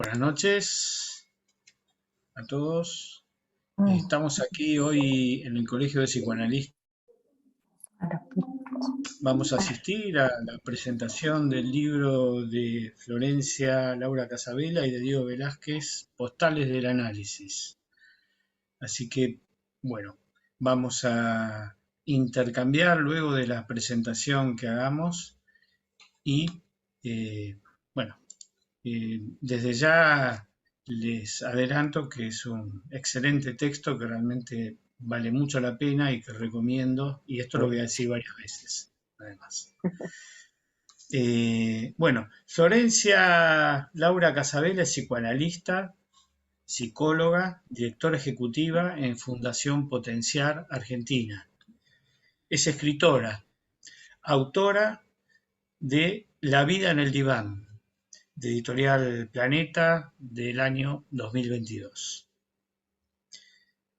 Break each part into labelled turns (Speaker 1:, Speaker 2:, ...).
Speaker 1: Buenas noches a todos.
Speaker 2: Mm,
Speaker 1: Estamos aquí hoy en el Colegio de Psicoanalistas. Vamos a asistir a la presentación del libro de Florencia Laura Casabella y de Diego Velázquez, Postales del Análisis. Así que, bueno, vamos a intercambiar luego de la presentación que hagamos y, eh, bueno, desde ya les adelanto que es un excelente texto que realmente vale mucho la pena y que recomiendo, y esto lo voy a decir varias veces, además. Bueno, Florencia Laura Casabella es psicoanalista, psicóloga, directora ejecutiva en Fundación Potenciar Argentina. Es escritora, autora de La vida en el diván, de Editorial Planeta del año 2022.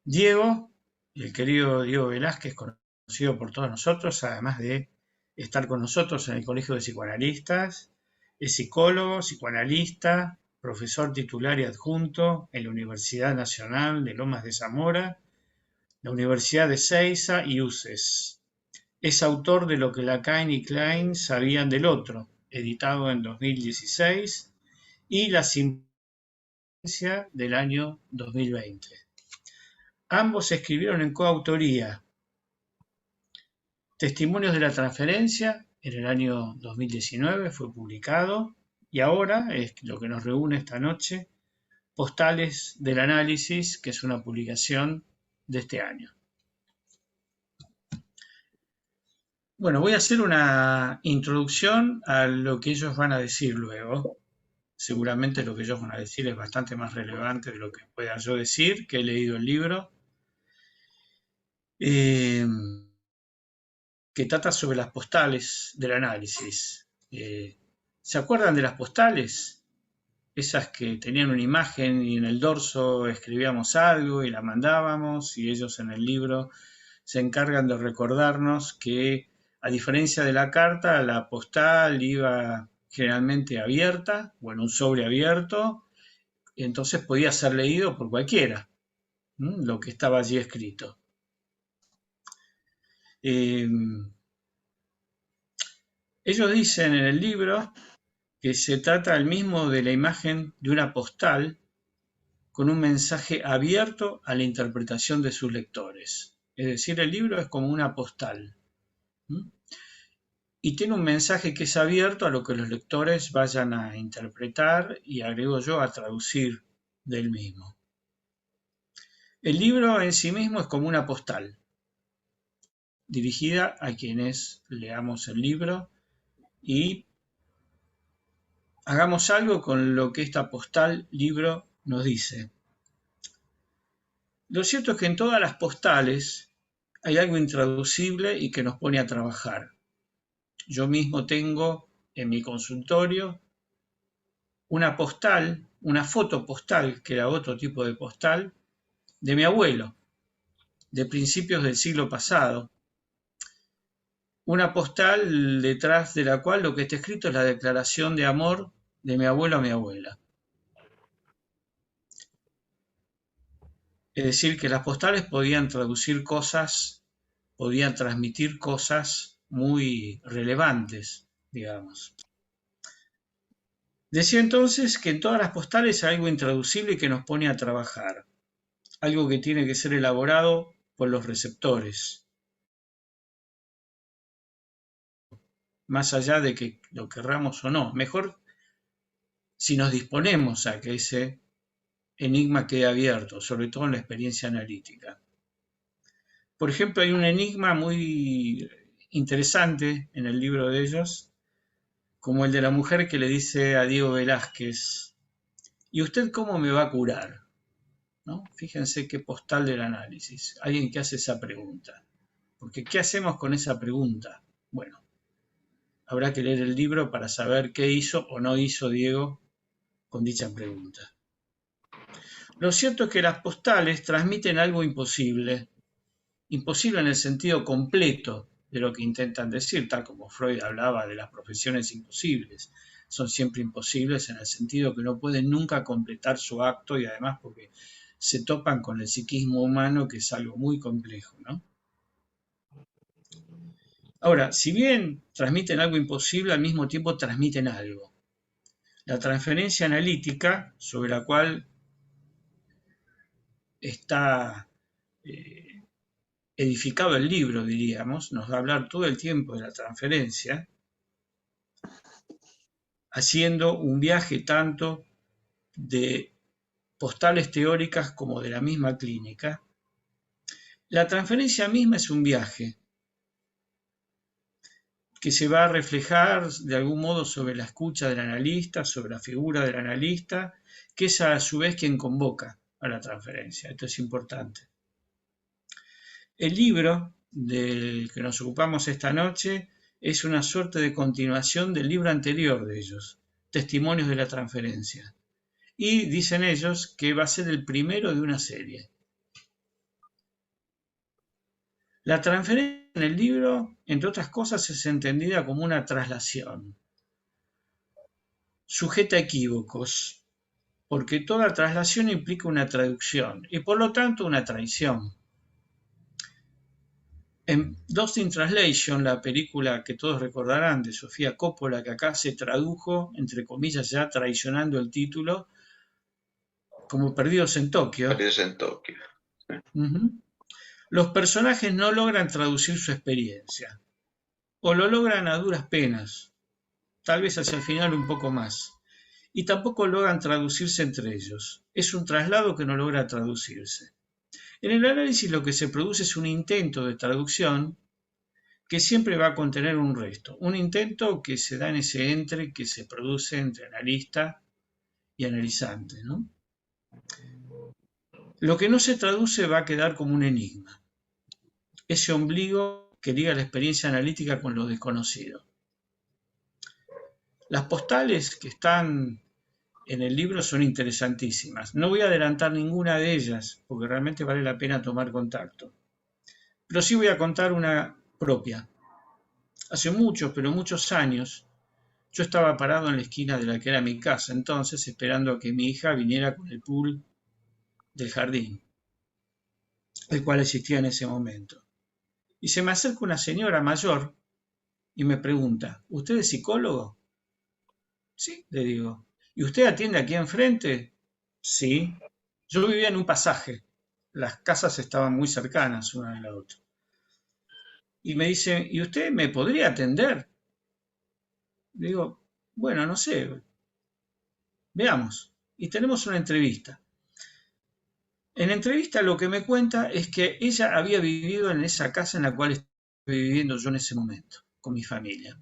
Speaker 1: Diego, el querido Diego Velázquez, conocido por todos nosotros, además de estar con nosotros en el Colegio de Psicoanalistas, es psicólogo, psicoanalista, profesor titular y adjunto en la Universidad Nacional de Lomas de Zamora, la Universidad de Ezeiza y UCES. Es autor de Lo que Lacan y Klein sabían del otro, editado en 2016, y La Simbiosis del año 2020. Ambos escribieron en coautoría Testimonios de la Transferencia, en el año 2019 fue publicado, y ahora es lo que nos reúne esta noche, Postales del Análisis, que es una publicación de este año. Bueno, voy a hacer una introducción a lo que ellos van a decir luego. Seguramente lo que ellos van a decir es bastante más relevante de lo que pueda yo decir, que he leído el libro. Que trata sobre las postales del análisis. ¿Se acuerdan de las postales? Esas que tenían una imagen y en el dorso escribíamos algo y la mandábamos, y ellos en el libro se encargan de recordarnos que, a diferencia de la carta, la postal iba generalmente abierta o en un sobre abierto, y entonces podía ser leído por cualquiera, lo que estaba allí escrito. Ellos dicen en el libro que se trata al mismo de la imagen de una postal con un mensaje abierto a la interpretación de sus lectores. Es decir, el libro es como una postal. Y tiene un mensaje que es abierto a lo que los lectores vayan a interpretar y, agrego yo, a traducir del mismo. El libro en sí mismo es como una postal, dirigida a quienes leamos el libro y hagamos algo con lo que esta postal libro nos dice. Lo cierto es que en todas las postales hay algo intraducible y que nos pone a trabajar. Yo mismo tengo en mi consultorio una postal, una foto postal, que era otro tipo de postal, de mi abuelo, de principios del siglo pasado. Una postal detrás de la cual lo que está escrito es la declaración de amor de mi abuelo a mi abuela. Es decir, que las postales podían traducir cosas, podían transmitir cosas muy relevantes, digamos. Decía entonces que en todas las postales hay algo intraducible que nos pone a trabajar, algo que tiene que ser elaborado por los receptores, más allá de que lo querramos o no. Mejor si nos disponemos a que ese enigma quede abierto, sobre todo en la experiencia analítica. Por ejemplo, hay un enigma muy interesante en el libro de ellos, como el de la mujer que le dice a Diego Velázquez: ¿y usted cómo me va a curar? ¿No? Fíjense qué postal del análisis. Alguien que hace esa pregunta. Porque ¿qué hacemos con esa pregunta? Bueno, habrá que leer el libro para saber qué hizo o no hizo Diego con dicha pregunta. Lo cierto es que las postales transmiten algo imposible. Imposible en el sentido completo de lo que intentan decir, tal como Freud hablaba de las profesiones imposibles, son siempre imposibles en el sentido que no pueden nunca completar su acto y además porque se topan con el psiquismo humano, que es algo muy complejo, ¿no? Ahora, si bien transmiten algo imposible, al mismo tiempo transmiten algo. La transferencia analítica, sobre la cual está edificado el libro, diríamos, nos va a hablar todo el tiempo de la transferencia, haciendo un viaje tanto de postales teóricas como de la misma clínica. La transferencia misma es un viaje que se va a reflejar de algún modo sobre la escucha del analista, sobre la figura del analista, que es a su vez quien convoca a la transferencia. Esto es importante. El libro del que nos ocupamos esta noche es una suerte de continuación del libro anterior de ellos, Testimonios de la Transferencia. Y dicen ellos que va a ser el primero de una serie. La transferencia en el libro, entre otras cosas, es entendida como una traslación, sujeta a equívocos, porque toda traslación implica una traducción y por lo tanto una traición. En Lost in Translation, la película que todos recordarán de Sofía Coppola, que acá se tradujo, entre comillas, ya traicionando el título, como Perdidos en Tokio.
Speaker 2: Perdidos en Tokio. Sí.
Speaker 1: Los personajes no logran traducir su experiencia, o lo logran a duras penas, tal vez hacia el final un poco más, y tampoco logran traducirse entre ellos. Es un traslado que no logra traducirse. En el análisis lo que se produce es un intento de traducción que siempre va a contener un resto, un intento que se da en ese entre que se produce entre analista y analizante, ¿no? Lo que no se traduce va a quedar como un enigma, ese ombligo que liga la experiencia analítica con lo desconocido. Las postales que están en el libro son interesantísimas. No voy a adelantar ninguna de ellas porque realmente vale la pena tomar contacto. Pero sí voy a contar una propia. Hace muchos, pero muchos años, yo estaba parado en la esquina de la que era mi casa entonces, esperando a que mi hija viniera con el pool del jardín, el cual existía en ese momento. Y se me acerca una señora mayor y me pregunta, ¿usted es psicólogo? Sí, le digo. ¿Y usted atiende aquí enfrente? Sí. Yo vivía en un pasaje. Las casas estaban muy cercanas una de la otra. Y me dice, ¿y usted me podría atender? Le digo, bueno, no sé, veamos. Y tenemos una entrevista. En la entrevista lo que me cuenta es que ella había vivido en esa casa en la cual estaba viviendo yo en ese momento, con mi familia.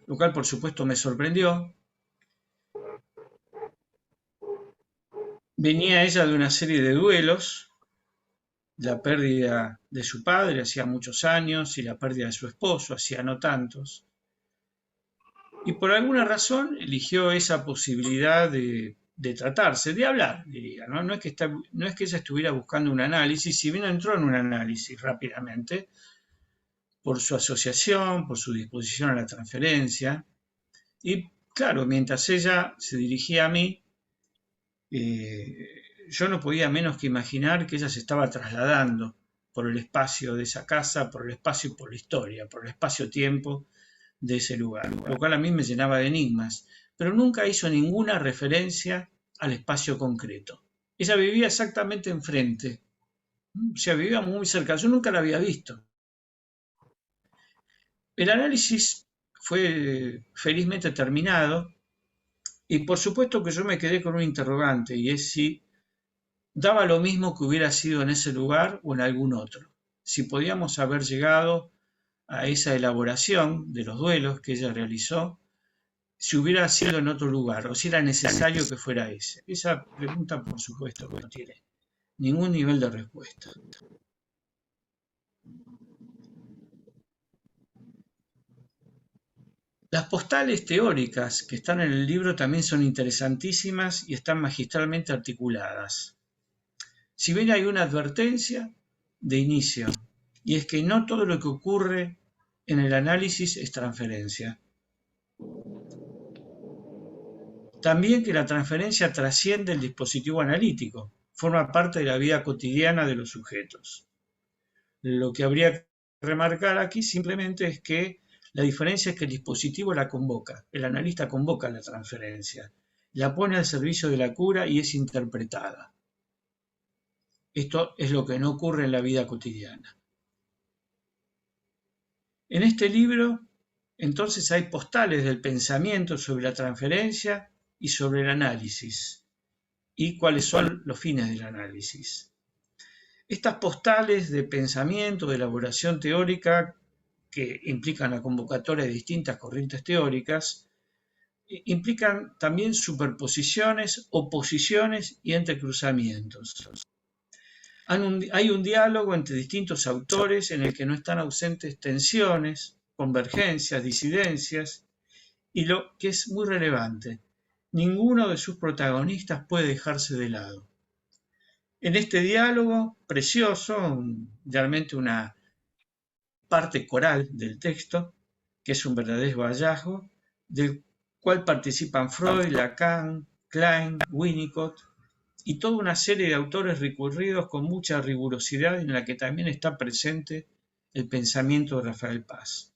Speaker 1: Lo cual por supuesto me sorprendió. Venía ella de una serie de duelos, la pérdida de su padre hacía muchos años y la pérdida de su esposo hacía no tantos. Y por alguna razón eligió esa posibilidad de tratarse, de hablar, diría. No es que ella estuviera buscando un análisis, si bien entró en un análisis rápidamente, por su asociación, por su disposición a la transferencia. Y claro, mientras ella se dirigía a mí, yo no podía menos que imaginar que ella se estaba trasladando por el espacio de esa casa, por el espacio y por la historia, por el espacio-tiempo de ese lugar, lo cual a mí me llenaba de enigmas, pero nunca hizo ninguna referencia al espacio concreto. Ella vivía exactamente enfrente, o sea, vivía muy cerca, yo nunca la había visto. El análisis fue felizmente terminado y por supuesto que yo me quedé con un interrogante y es si daba lo mismo que hubiera sido en ese lugar o en algún otro, si podíamos haber llegado a esa elaboración de los duelos que ella realizó, si hubiera sido en otro lugar o si era necesario que fuera ese. Esa pregunta por supuesto que no tiene ningún nivel de respuesta. Las postales teóricas que están en el libro también son interesantísimas y están magistralmente articuladas. Si bien hay una advertencia de inicio, y es que no todo lo que ocurre en el análisis es transferencia. También que la transferencia trasciende el dispositivo analítico, forma parte de la vida cotidiana de los sujetos. Lo que habría que remarcar aquí simplemente es que la diferencia es que el dispositivo la convoca, el analista convoca la transferencia, la pone al servicio de la cura y es interpretada. Esto es lo que no ocurre en la vida cotidiana. En este libro, entonces, hay postales del pensamiento sobre la transferencia y sobre el análisis, y cuáles son los fines del análisis. Estas postales de pensamiento, de elaboración teórica, que implican la convocatoria de distintas corrientes teóricas, implican también superposiciones, oposiciones y entrecruzamientos. Hay un diálogo entre distintos autores en el que no están ausentes tensiones, convergencias, disidencias, y lo que es muy relevante, ninguno de sus protagonistas puede dejarse de lado. En este diálogo precioso, realmente una parte coral del texto, que es un verdadero hallazgo, del cual participan Freud, Lacan, Klein, Winnicott y toda una serie de autores recurridos con mucha rigurosidad en la que también está presente el pensamiento de Rafael Paz.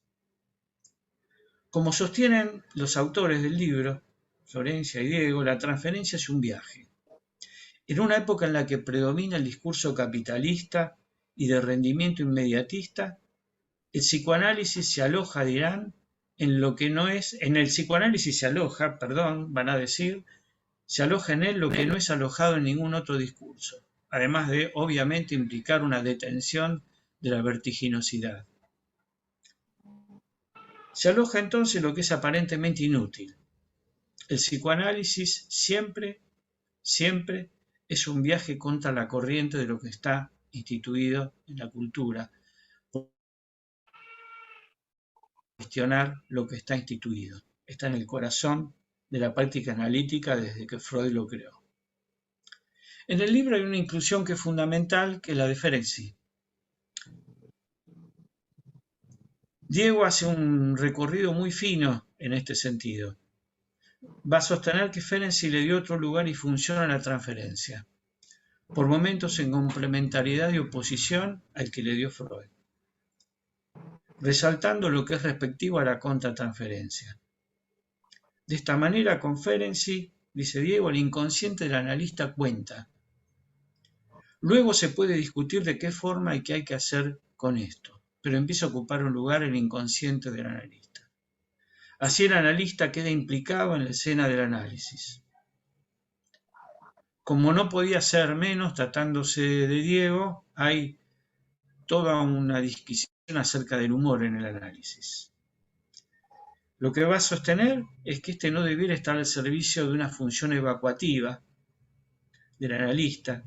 Speaker 1: Como sostienen los autores del libro, Florencia y Diego, la transferencia es un viaje. En una época en la que predomina el discurso capitalista y de rendimiento inmediatista, el psicoanálisis se aloja, dirán, en lo que no es, en el psicoanálisis se aloja, van a decir, se aloja en él lo que no es alojado en ningún otro discurso, además de, obviamente, implicar una detención de la vertiginosidad. Se aloja entonces lo que es aparentemente inútil. El psicoanálisis siempre es un viaje contra la corriente de lo que está instituido en la cultura, cuestionar lo que está instituido. Está en el corazón de la práctica analítica desde que Freud lo creó. En el libro hay una inclusión que es fundamental, que es la de Ferenczi. Diego hace un recorrido muy fino en este sentido. Va a sostener que Ferenczi le dio otro lugar y función a la transferencia, por momentos en complementariedad y oposición al que le dio Freud, resaltando lo que es respectivo a la contratransferencia. De esta manera, con Ferenczi, dice Diego, el inconsciente del analista cuenta. Luego se puede discutir de qué forma y qué hay que hacer con esto, pero empieza a ocupar un lugar el inconsciente del analista. Así el analista queda implicado en la escena del análisis. Como no podía ser menos, tratándose de Diego, hay toda una disquisición acerca del humor en el análisis. Lo que va a sostener es que este no debiera estar al servicio de una función evacuativa del analista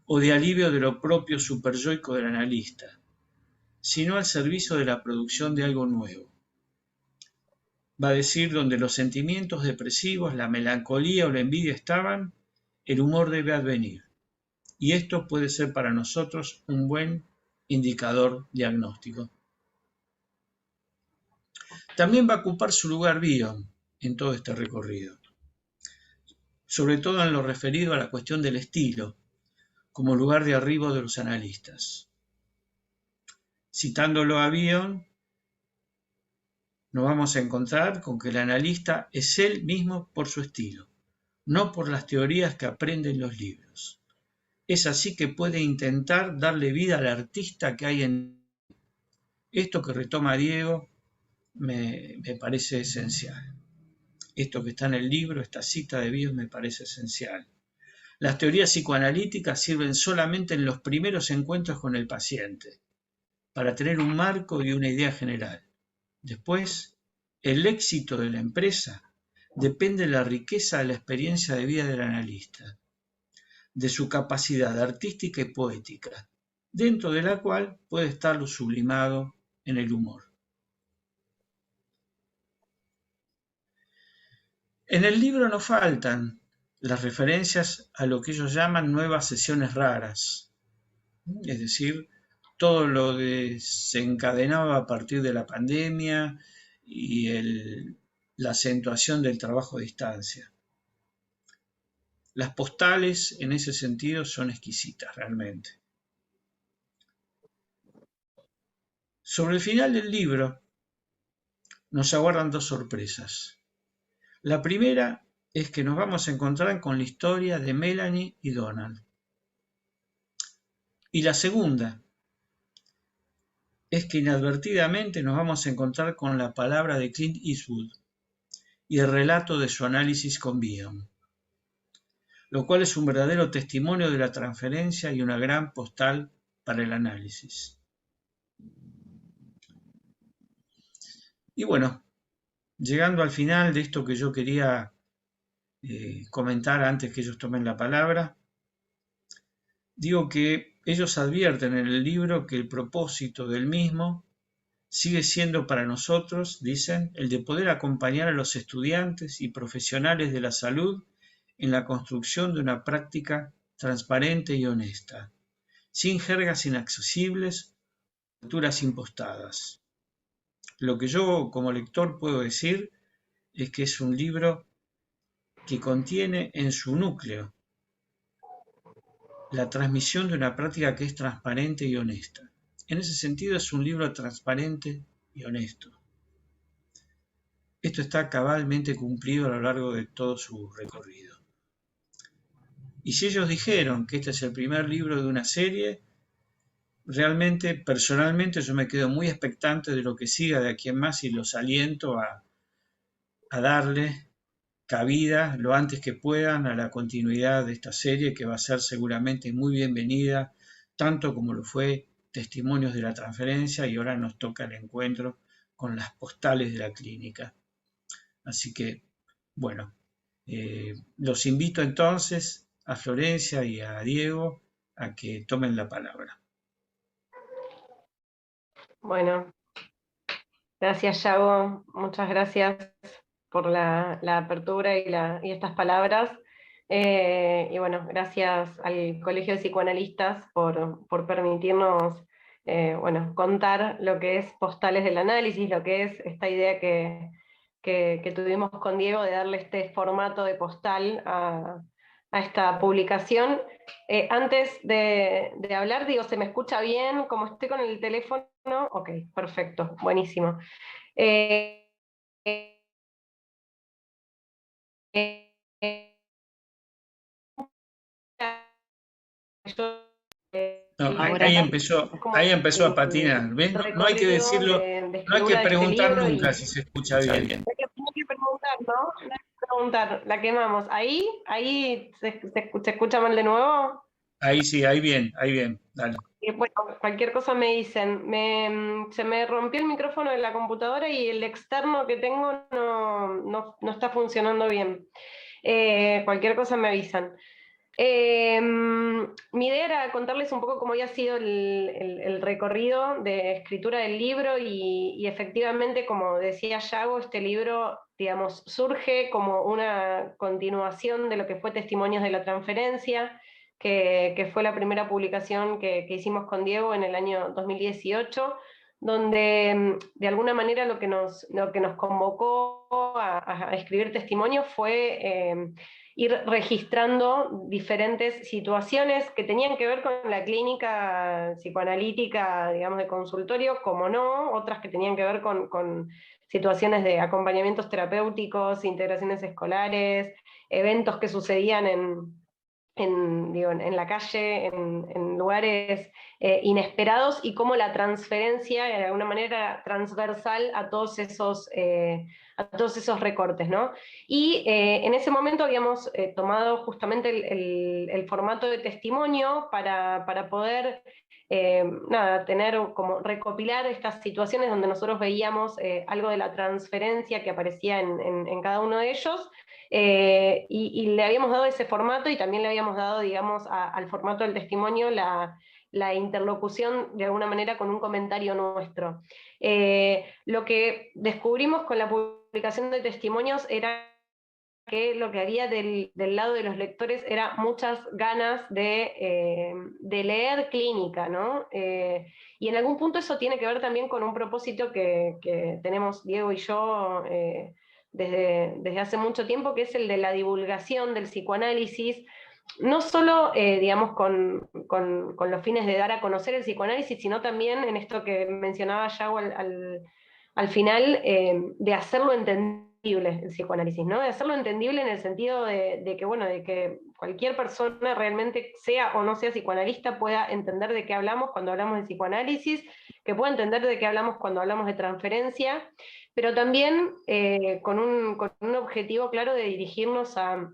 Speaker 1: o de alivio de lo propio superyoico del analista, sino al servicio de la producción de algo nuevo. Va a decir, donde los sentimientos depresivos, la melancolía o la envidia estaban, el humor debe advenir. Y esto puede ser para nosotros un buen indicador diagnóstico. También va a ocupar su lugar Bion en todo este recorrido, sobre todo en lo referido a la cuestión del estilo, como lugar de arribo de los analistas. Citándolo a Bion, nos vamos a encontrar con que el analista es él mismo por su estilo, no por las teorías que aprende en los libros. Es así que puede intentar darle vida al artista que hay en esto que retoma Diego. Me parece esencial. Esto que está en el libro, esta cita de Bion, me parece esencial. Las teorías psicoanalíticas sirven solamente en los primeros encuentros con el paciente, para tener un marco y una idea general. Después, el éxito de la empresa depende de la riqueza de la experiencia de vida del analista, de su capacidad artística y poética, dentro de la cual puede estar lo sublimado en el humor. En el libro no faltan las referencias a lo que ellos llaman nuevas sesiones raras, es decir, todo lo desencadenado a partir de la pandemia y el la acentuación del trabajo a distancia. Las postales en ese sentido son exquisitas realmente. Sobre el final del libro nos aguardan dos sorpresas. La primera es que nos vamos a encontrar con la historia de Melanie y Donald. Y la segunda es que inadvertidamente nos vamos a encontrar con la palabra de Clint Eastwood y el relato de su análisis con Bion, lo cual es un verdadero testimonio de la transferencia y una gran postal para el análisis. Y bueno, llegando al final de esto que yo quería comentar antes que ellos tomen la palabra, digo que ellos advierten en el libro que el propósito del mismo sigue siendo para nosotros, dicen, el de poder acompañar a los estudiantes y profesionales de la salud en la construcción de una práctica transparente y honesta, sin jergas inaccesibles, lecturas impostadas. Lo que yo como lector puedo decir es que es un libro que contiene en su núcleo la transmisión de una práctica que es transparente y honesta. En ese sentido es un libro transparente y honesto. Esto está cabalmente cumplido a lo largo de todo su recorrido. Y si ellos dijeron que este es el primer libro de una serie, realmente, personalmente, yo me quedo muy expectante de lo que siga de aquí en más y los aliento a darle cabida lo antes que puedan a la continuidad de esta serie que va a ser seguramente muy bienvenida, tanto como lo fue Testimonios de la Transferencia y ahora nos toca el encuentro con las postales de la clínica. Así que, bueno, los invito entonces a Florencia y a Diego a que tomen la palabra.
Speaker 3: Bueno, gracias, Yago. Muchas gracias por la apertura y estas palabras. Y bueno, gracias al Colegio de Psicoanalistas por permitirnos bueno, contar lo que es Postales del Análisis, lo que es esta idea que tuvimos con Diego de darle este formato de postal a esta publicación. Antes de hablar, digo, ¿se me escucha bien? Como estoy con el teléfono, ok, perfecto, buenísimo. Eh, yo,
Speaker 1: No, ahí empezó a patinar. ¿Ves? No hay que decirlo, no hay que preguntar nunca si se escucha bien.
Speaker 3: No hay que preguntar, ¿no? No hay que preguntar, la quemamos. ¿Ahí se escucha mal de nuevo?
Speaker 1: Ahí sí, ahí bien, dale.
Speaker 3: Bueno, cualquier cosa me dicen. Se me rompió el micrófono de la computadora y el externo que tengo no está funcionando bien. Cualquier cosa me avisan. Mi idea era contarles un poco cómo había sido el recorrido de escritura del libro y efectivamente, como decía Yago, este libro, digamos, surge como una continuación de lo que fue Testimonios de la Transferencia, que fue la primera publicación que hicimos con Diego en el año 2018, donde de alguna manera lo que nos convocó a escribir testimonios fue ir registrando diferentes situaciones que tenían que ver con la clínica psicoanalítica, digamos, de consultorio, como no, otras que tenían que ver con situaciones de acompañamientos terapéuticos, integraciones escolares, eventos que sucedían en la calle, en lugares inesperados, y cómo la transferencia de alguna manera transversal a todos esos recortes, ¿no? Y en ese momento habíamos tomado justamente el formato de testimonio para poder tener como recopilar estas situaciones donde nosotros veíamos algo de la transferencia que aparecía en cada uno de ellos, y le habíamos dado ese formato y también le habíamos dado, digamos, al formato del testimonio la interlocución de alguna manera con un comentario nuestro. Lo que descubrimos con la publicación de testimonios era que lo que había del lado de los lectores era muchas ganas de leer clínica, ¿no? Y en algún punto eso tiene que ver también con un propósito que tenemos Diego y yo desde hace mucho tiempo, que es el de la divulgación del psicoanálisis, no solo, digamos, con los fines de dar a conocer el psicoanálisis, sino también en esto que mencionaba Yago al final, de hacerlo entendible el psicoanálisis, ¿no? De hacerlo entendible en el sentido de que, bueno, de que cualquier persona realmente, sea o no sea psicoanalista, pueda entender de qué hablamos cuando hablamos de psicoanálisis, que pueda entender de qué hablamos cuando hablamos de transferencia, pero también con un objetivo claro de dirigirnos a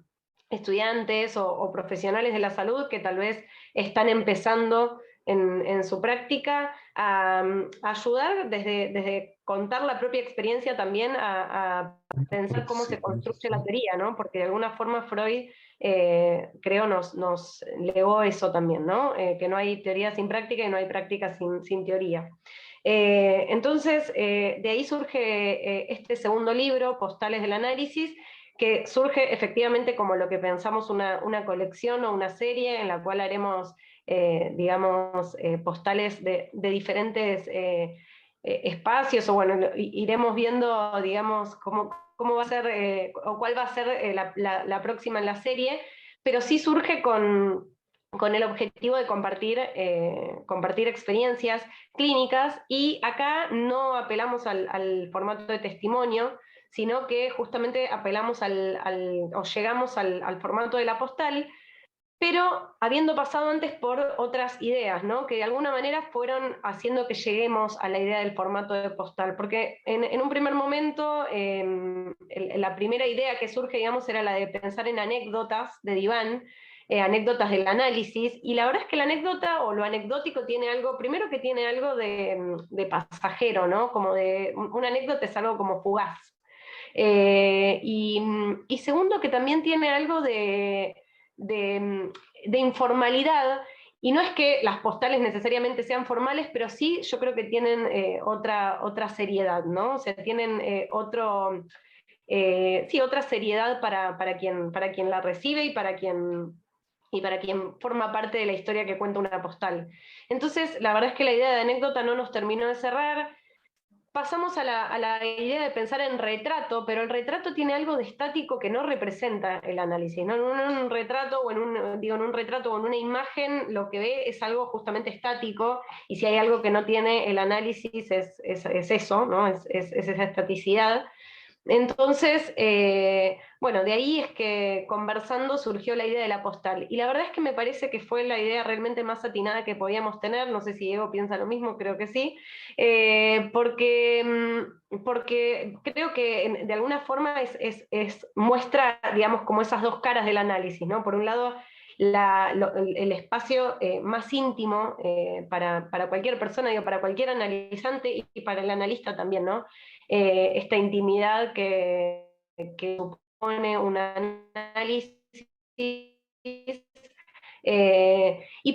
Speaker 3: estudiantes o profesionales de la salud que tal vez están empezando en su práctica a ayudar desde contar la propia experiencia también a pensar cómo se construye la teoría, ¿no? Porque de alguna forma Freud, creo, nos legó eso también, ¿no? Que no hay teoría sin práctica y no hay práctica sin teoría. Entonces, de ahí surge este segundo libro, Postales del Análisis, que surge efectivamente como lo que pensamos una colección o una serie en la cual haremos, digamos, postales de diferentes espacios, o bueno, iremos viendo, digamos, cómo va a ser, o cuál va a ser la próxima en la serie, pero sí surge con el objetivo de compartir experiencias clínicas, y acá no apelamos al formato de testimonio, sino que justamente apelamos o llegamos al formato de la postal, pero habiendo pasado antes por otras ideas, ¿no? Que de alguna manera fueron haciendo que lleguemos a la idea del formato de postal, porque en un primer momento, la primera idea que surge, digamos, era la de pensar en anécdotas de diván, anécdotas del análisis, y la verdad es que la anécdota o lo anecdótico tiene algo, primero que tiene algo de pasajero, ¿no? Como una anécdota es algo como fugaz. Y segundo, que también tiene algo de informalidad, y no es que las postales necesariamente sean formales, pero sí yo creo que tienen otra seriedad, ¿no? O sea, tienen otra seriedad para quien la recibe y para quien forma parte de la historia que cuenta una postal. Entonces, la verdad es que la idea de anécdota no nos terminó de cerrar. Pasamos a la idea de pensar en retrato, pero el retrato tiene algo de estático que no representa el análisis, ¿no? En un retrato o en un retrato o en una imagen, lo que ve es algo justamente estático, y si hay algo que no tiene el análisis es eso, ¿no? Es esa estaticidad. Entonces, bueno, de ahí es que conversando surgió la idea de la postal. Y la verdad es que me parece que fue la idea realmente más atinada que podíamos tener. No sé si Diego piensa lo mismo, creo que sí. Porque creo que de alguna forma muestra, digamos, como esas dos caras del análisis, ¿no? Por un lado, el espacio más íntimo para cualquier persona, digo, para cualquier analizante y para el analista también, ¿no? Esta intimidad que supone un análisis. Y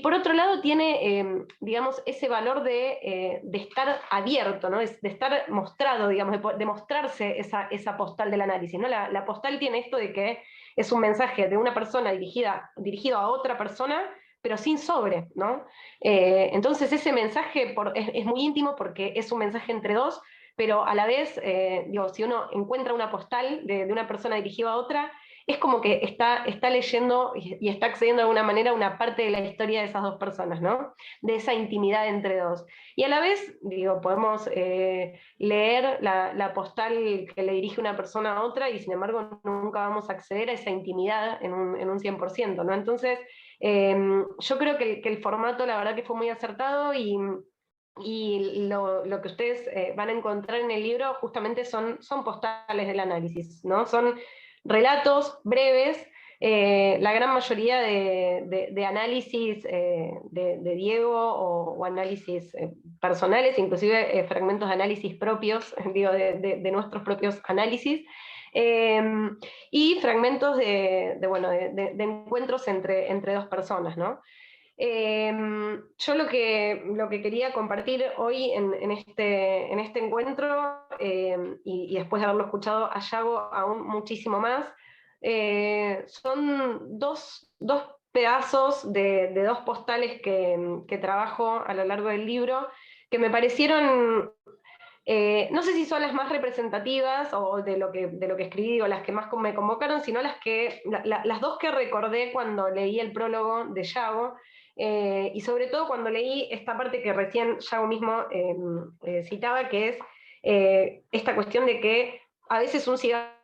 Speaker 3: por otro lado tiene, digamos, ese valor de estar abierto, ¿no? De estar mostrado, digamos, de mostrarse esa postal del análisis, ¿no? La postal tiene esto de que es un mensaje de una persona dirigido a otra persona, pero sin sobre, ¿no? Entonces ese mensaje es muy íntimo porque es un mensaje entre dos, pero a la vez, digo, si uno encuentra una postal de una persona dirigida a otra, es como que está leyendo y está accediendo de alguna manera a una parte de la historia de esas dos personas, ¿no? De esa intimidad entre dos. Y a la vez, digo, podemos leer la postal que le dirige una persona a otra, y sin embargo nunca vamos a acceder a esa intimidad en un 100%, ¿no? Entonces, yo creo que el formato, la verdad que fue muy acertado, y lo que ustedes van a encontrar en el libro justamente son postales del análisis, ¿no? Son relatos breves, la gran mayoría de análisis de Diego o análisis personales, inclusive fragmentos de análisis propios, digo, de nuestros propios análisis, y fragmentos de encuentros entre dos personas, ¿no? Yo lo que quería compartir hoy en este encuentro, y después de haberlo escuchado a Yago aún muchísimo más, son dos pedazos de dos postales que trabajo a lo largo del libro, que me parecieron No sé si son las más representativas o de lo que escribí o las que más me convocaron, sino las dos que recordé cuando leí el prólogo de Yago, y sobre todo cuando leí esta parte que recién Yago mismo citaba, que es esta cuestión de que a veces un cigarro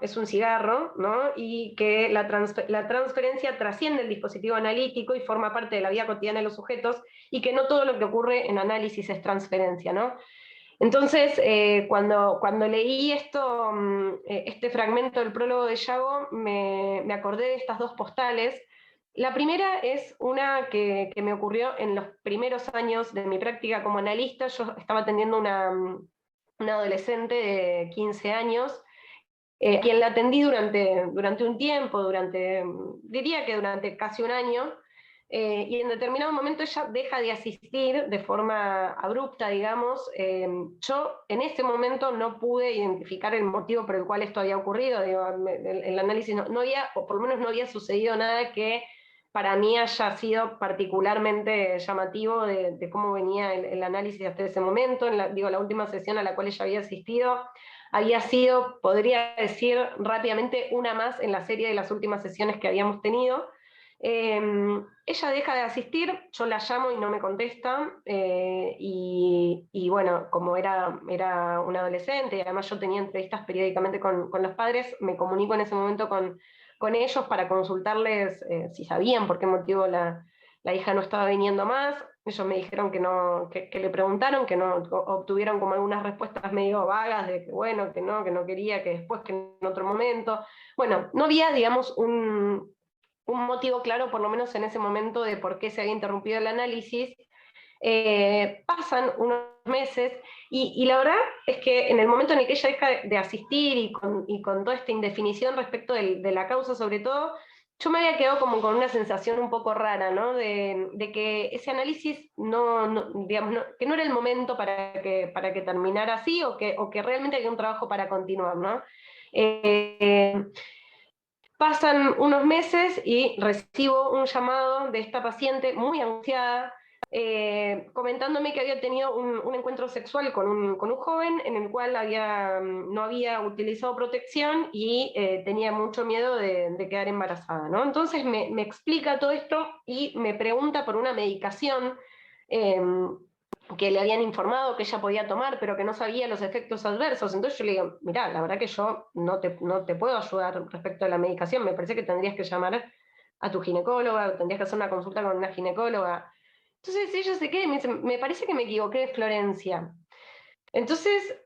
Speaker 3: es un cigarro, ¿no? Y que la transferencia trasciende el dispositivo analítico y forma parte de la vida cotidiana de los sujetos, y que no todo lo que ocurre en análisis es transferencia, ¿no? Entonces, cuando leí este fragmento del prólogo de Yago, me acordé de estas dos postales. La primera es una que me ocurrió en los primeros años de mi práctica como analista. Yo estaba atendiendo una adolescente de 15 años, a quien la atendí durante un tiempo, diría que durante casi un año, y en determinado momento ella deja de asistir de forma abrupta, digamos. Yo en ese momento no pude identificar el motivo por el cual esto había ocurrido. Digo, el análisis no había, o por lo menos no había sucedido nada que para mí haya sido particularmente llamativo de cómo venía el análisis hasta ese momento. La última sesión a la cual ella había asistido había sido, podría decir rápidamente, una más en la serie de las últimas sesiones que habíamos tenido. Ella deja de asistir, yo la llamo y no me contesta, y bueno, como era una adolescente, y además yo tenía entrevistas periódicamente con los padres, me comunico en ese momento con ellos para consultarles si sabían por qué motivo la hija no estaba viniendo más. Ellos me dijeron que no, que le preguntaron, que no obtuvieron como algunas respuestas medio vagas de que bueno, que no quería, que después, que en otro momento. Bueno, no había, digamos, un motivo claro, por lo menos en ese momento, de por qué se había interrumpido el análisis. Pasan unos meses y la verdad es que en el momento en el que ella deja de asistir y con toda esta indefinición respecto de la causa sobre todo, yo me había quedado como con una sensación un poco rara, ¿no? De que ese análisis digamos, que no era el momento para que terminara así, o que realmente había un trabajo para continuar, ¿no? Pasan unos meses y recibo un llamado de esta paciente muy angustiada, comentándome que había tenido un encuentro sexual con un joven en el cual no había utilizado protección y tenía mucho miedo de quedar embarazada, ¿no? Entonces me explica todo esto y me pregunta por una medicación que le habían informado que ella podía tomar, pero que no sabía los efectos adversos. Entonces yo le digo, mirá, la verdad que yo no te puedo ayudar respecto a la medicación, me parece que tendrías que llamar a tu ginecóloga, tendrías que hacer una consulta con una ginecóloga. Entonces ella se queda y me dice, me parece que me equivoqué de Florencia. Entonces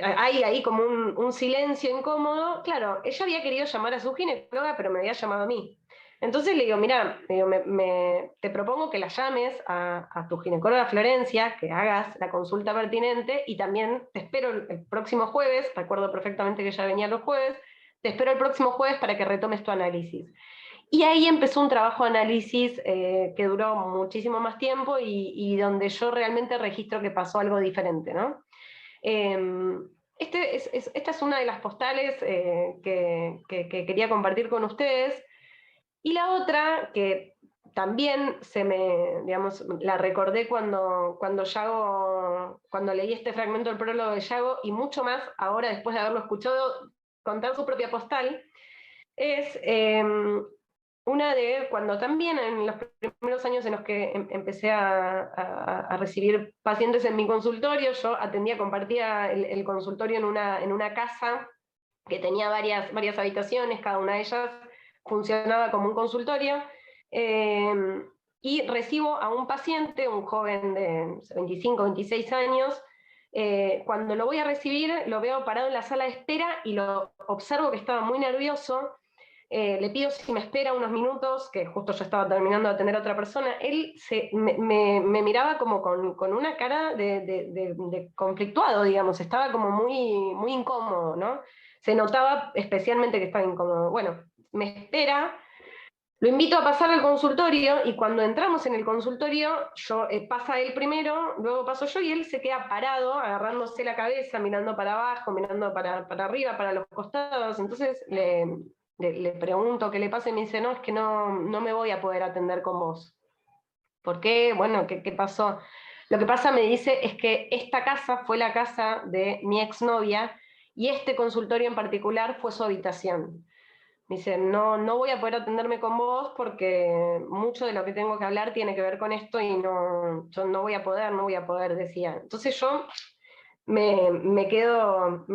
Speaker 3: hay ahí como un silencio incómodo. Claro, ella había querido llamar a su ginecóloga, pero me había llamado a mí. Entonces le digo, mira, te propongo que la llames a tu ginecóloga Florencia, que hagas la consulta pertinente, y también te espero el próximo jueves, recuerdo perfectamente que ella venía los jueves, te espero el próximo jueves para que retomes tu análisis. Y ahí empezó un trabajo de análisis que duró muchísimo más tiempo y donde yo realmente registro que pasó algo diferente, ¿no? Esta es una de las postales que quería compartir con ustedes. Y la otra, que también digamos, la recordé cuando leí este fragmento del prólogo de Yago, y mucho más ahora después de haberlo escuchado contar su propia postal, es una de cuando también en los primeros años en los que empecé a recibir pacientes en mi consultorio. Yo compartía el consultorio en una casa que tenía varias habitaciones, cada una de ellas funcionaba como un consultorio, y recibo a un paciente, un joven de 25, 26 años. Cuando lo voy a recibir, lo veo parado en la sala de espera y lo observo que estaba muy nervioso. Le pido si me espera unos minutos, que justo yo estaba terminando de atender a otra persona. Él me miraba como con una cara de conflictuado, digamos, estaba como muy incómodo, ¿no? Se notaba especialmente que estaba incómodo. Bueno, me espera, lo invito a pasar al consultorio, y cuando entramos en el consultorio, pasa él primero, luego paso yo, y él se queda parado, agarrándose la cabeza, mirando para abajo, mirando para arriba, para los costados. Entonces le pregunto qué le pasa y me dice, no, es que no me voy a poder atender con vos. ¿Por qué? Bueno, ¿qué pasó? Lo que pasa, me dice, es que esta casa fue la casa de mi exnovia y este consultorio en particular fue su habitación. Me dice, no voy a poder atenderme con vos porque mucho de lo que tengo que hablar tiene que ver con esto y yo no voy a poder, decía. Entonces yo me quedo,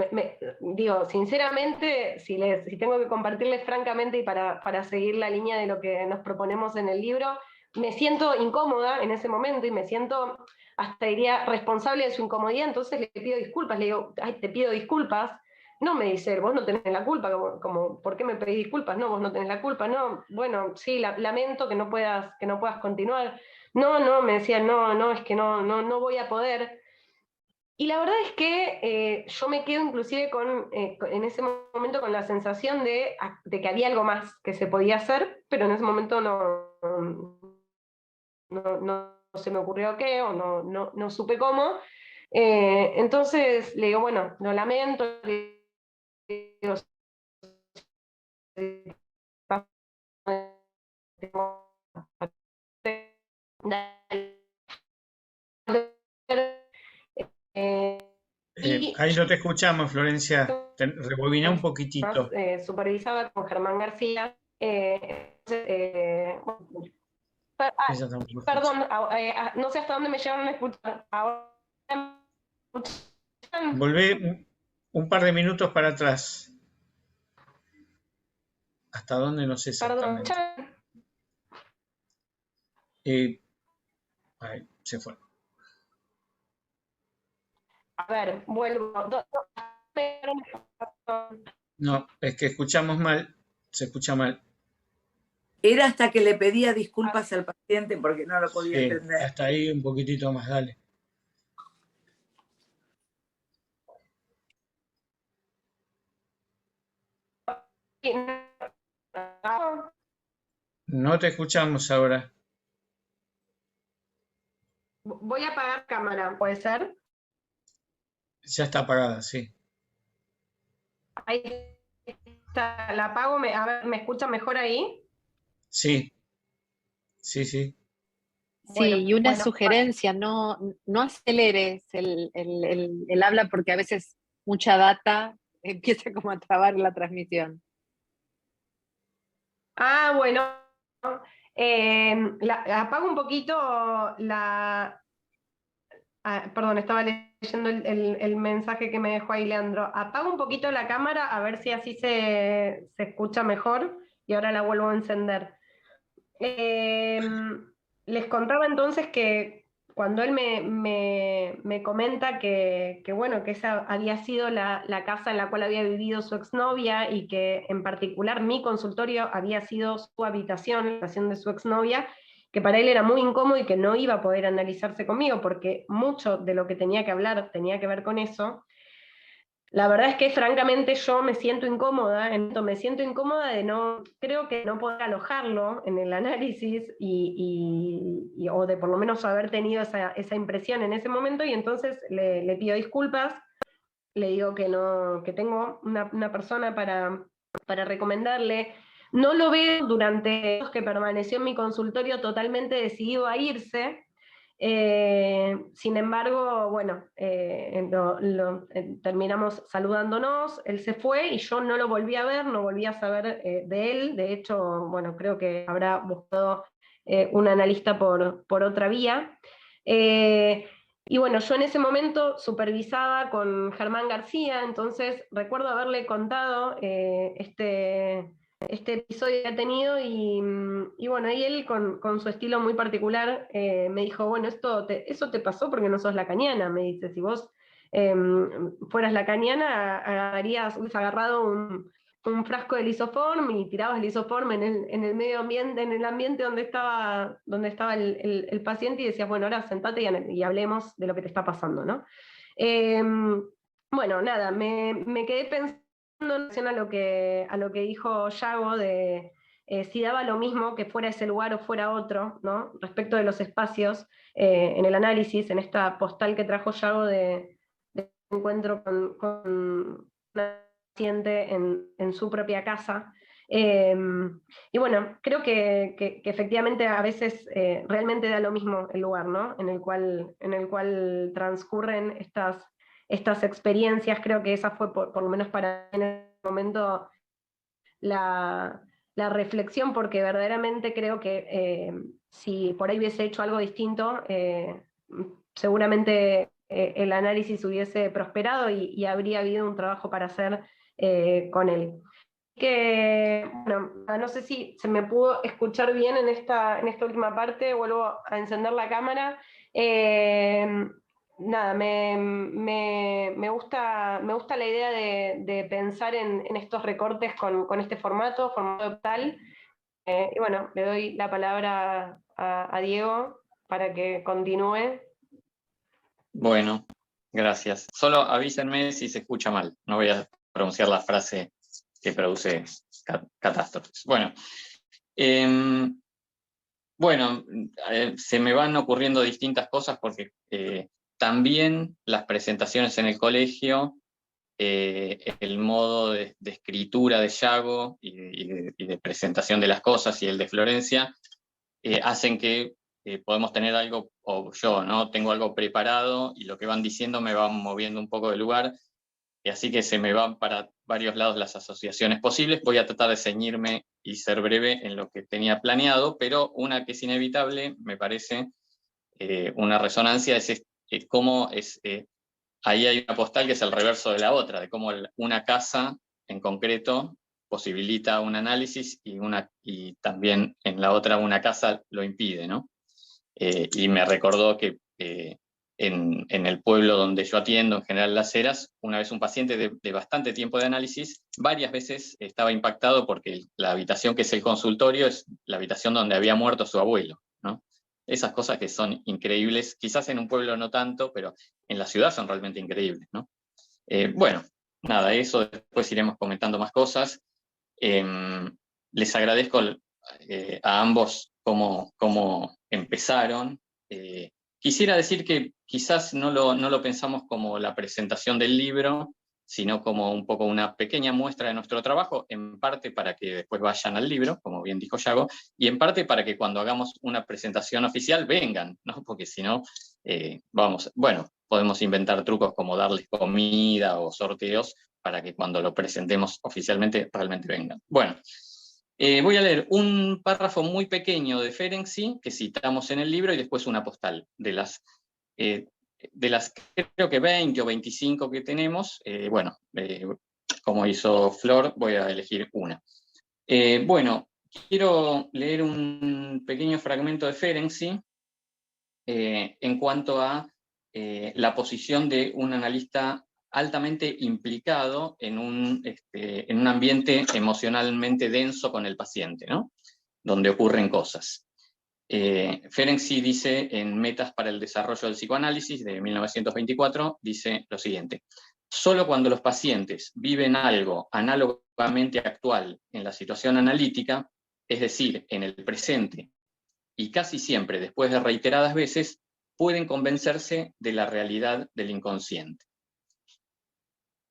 Speaker 3: digo, sinceramente, si tengo que compartirles francamente y para seguir la línea de lo que nos proponemos en el libro, me siento incómoda en ese momento y me siento, hasta diría, responsable de su incomodidad, entonces le pido disculpas, le digo, ay, te pido disculpas. No me dice, vos no tenés la culpa, como ¿por qué me pedís disculpas? No, vos no tenés la culpa, no, bueno, sí, lamento que no puedas continuar. No, me decía, no, es que no voy a poder. Y la verdad es que yo me quedo inclusive en ese momento con la sensación de que había algo más que se podía hacer, pero en ese momento no se me ocurrió qué, o no supe cómo. Entonces le digo, bueno, lo lamento, le digo,
Speaker 1: Ahí no te escuchamos, Florencia. Rebobina un poquitito.
Speaker 3: Supervisada con Germán García.
Speaker 1: Ella tampoco escucha.
Speaker 3: Perdón, no sé hasta dónde me llegaron a escuchar. Ahora me escuchan.
Speaker 1: Volvé un par de minutos para atrás. ¿Hasta dónde? No sé
Speaker 3: Perdón.
Speaker 1: exactamente. Ahí, se fue.
Speaker 3: A ver, vuelvo.
Speaker 1: No, es que escuchamos mal. Se escucha mal.
Speaker 4: Era hasta que le pedía disculpas al paciente porque no lo podía
Speaker 1: Sí,
Speaker 4: entender.
Speaker 1: hasta ahí un poquitito más, dale. No te escuchamos ahora.
Speaker 3: Voy a apagar cámara, ¿puede ser?
Speaker 1: Ya está apagada, sí.
Speaker 3: Ahí está, la apago. A ver, ¿me escuchan mejor ahí?
Speaker 1: Sí, sí, sí.
Speaker 5: Sí, y una
Speaker 3: bueno,
Speaker 5: sugerencia, no aceleres el habla porque a veces mucha data empieza como a trabar la transmisión.
Speaker 3: Ah, bueno. Apago un poquito perdón, estaba leyendo el mensaje que me dejó ahí Leandro. Apago un poquito la cámara a ver si así se escucha mejor y ahora la vuelvo a encender. Les contaba entonces que cuando él me comenta bueno, que esa había sido la casa en la cual había vivido su exnovia y que en particular mi consultorio había sido su habitación, la habitación de su exnovia, que para él era muy incómodo y que no iba a poder analizarse conmigo porque mucho de lo que tenía que hablar tenía que ver con eso. La verdad es que francamente yo me siento incómoda de creo que no poder alojarlo en el análisis o de por lo menos haber tenido esa impresión en ese momento, y entonces le pido disculpas, le digo que tengo una persona para recomendarle. No lo veo durante los que permaneció en mi consultorio totalmente decidido a irse. Sin embargo, bueno, terminamos saludándonos, él se fue y yo no lo volví a ver, no volví a saber de él. De hecho, bueno, creo que habrá buscado un analista por otra vía. Y bueno, yo en ese momento supervisaba con Germán García, entonces recuerdo haberle contado este episodio que ha tenido y bueno, y él con su estilo muy particular me dijo, bueno, eso te pasó porque no sos lacaniana, me dice, si vos fueras lacaniana, hubieras agarrado un frasco de lisoform y tirabas lisoform en el medio ambiente, en el ambiente donde estaba el paciente, y decías, bueno, ahora sentate y hablemos de lo que te está pasando, ¿no? Bueno, nada, me quedé pensando en relación a lo que dijo Yago de si daba lo mismo que fuera ese lugar o fuera otro, ¿no? Respecto de los espacios en el análisis, en esta postal que trajo Yago de encuentro con una paciente en su propia casa. Y bueno, creo que efectivamente a veces realmente da lo mismo el lugar, ¿no? En el cual transcurren estas experiencias. Creo que esa fue, por lo menos para mí en el momento, la reflexión, porque verdaderamente creo que si por ahí hubiese hecho algo distinto, seguramente el análisis hubiese prosperado y habría habido un trabajo para hacer con él. Que, bueno, no sé si se me pudo escuchar bien en esta última parte, vuelvo a encender la cámara. Nada, me gusta la idea de pensar en estos recortes con este formato tal. Y bueno, le doy la palabra a Diego para que continúe.
Speaker 6: Bueno, gracias. Solo avísenme si se escucha mal. No voy a pronunciar la frase que produce catástrofes. Bueno, se me van ocurriendo distintas cosas porque también las presentaciones en el colegio, el modo de escritura de Yago y de presentación de las cosas y el de Florencia, hacen que podemos tener algo, o yo, ¿no? Tengo algo preparado y lo que van diciendo me va moviendo un poco de lugar, y así que se me van para varios lados las asociaciones posibles. Voy a tratar de ceñirme y ser breve en lo que tenía planeado, pero una que es inevitable, me parece, una resonancia, es cómo es, ahí hay una postal que es el reverso de la otra, de cómo una casa en concreto posibilita un análisis y también en la otra una casa lo impide, ¿no? Y me recordó que en el pueblo donde yo atiendo, en General Las Heras, una vez un paciente de bastante tiempo de análisis, varias veces estaba impactado porque la habitación que es el consultorio es la habitación donde había muerto su abuelo, ¿no? Esas cosas que son increíbles, quizás en un pueblo no tanto, pero en la ciudad son realmente increíbles, ¿no? Bueno, nada, eso después iremos comentando más cosas. Les agradezco a ambos cómo empezaron. Quisiera decir que quizás no lo pensamos como la presentación del libro, sino como un poco una pequeña muestra de nuestro trabajo, en parte para que después vayan al libro, como bien dijo Yago, y en parte para que cuando hagamos una presentación oficial vengan, ¿no? Porque si no, podemos inventar trucos como darles comida o sorteos para que cuando lo presentemos oficialmente realmente vengan. Bueno, voy a leer un párrafo muy pequeño de Ferenczi que citamos en el libro y después una postal. De las creo que 20 o 25 que tenemos, como hizo Flor, voy a elegir una. Quiero leer un pequeño fragmento de Ferenczi en cuanto a la posición de un analista altamente implicado en un ambiente emocionalmente denso con el paciente, ¿no? Donde ocurren cosas. Ferenczi dice en Metas para el desarrollo del psicoanálisis de 1924, dice lo siguiente: solo cuando los pacientes viven algo análogamente actual en la situación analítica, es decir, en el presente, y casi siempre después de reiteradas veces, pueden convencerse de la realidad del inconsciente.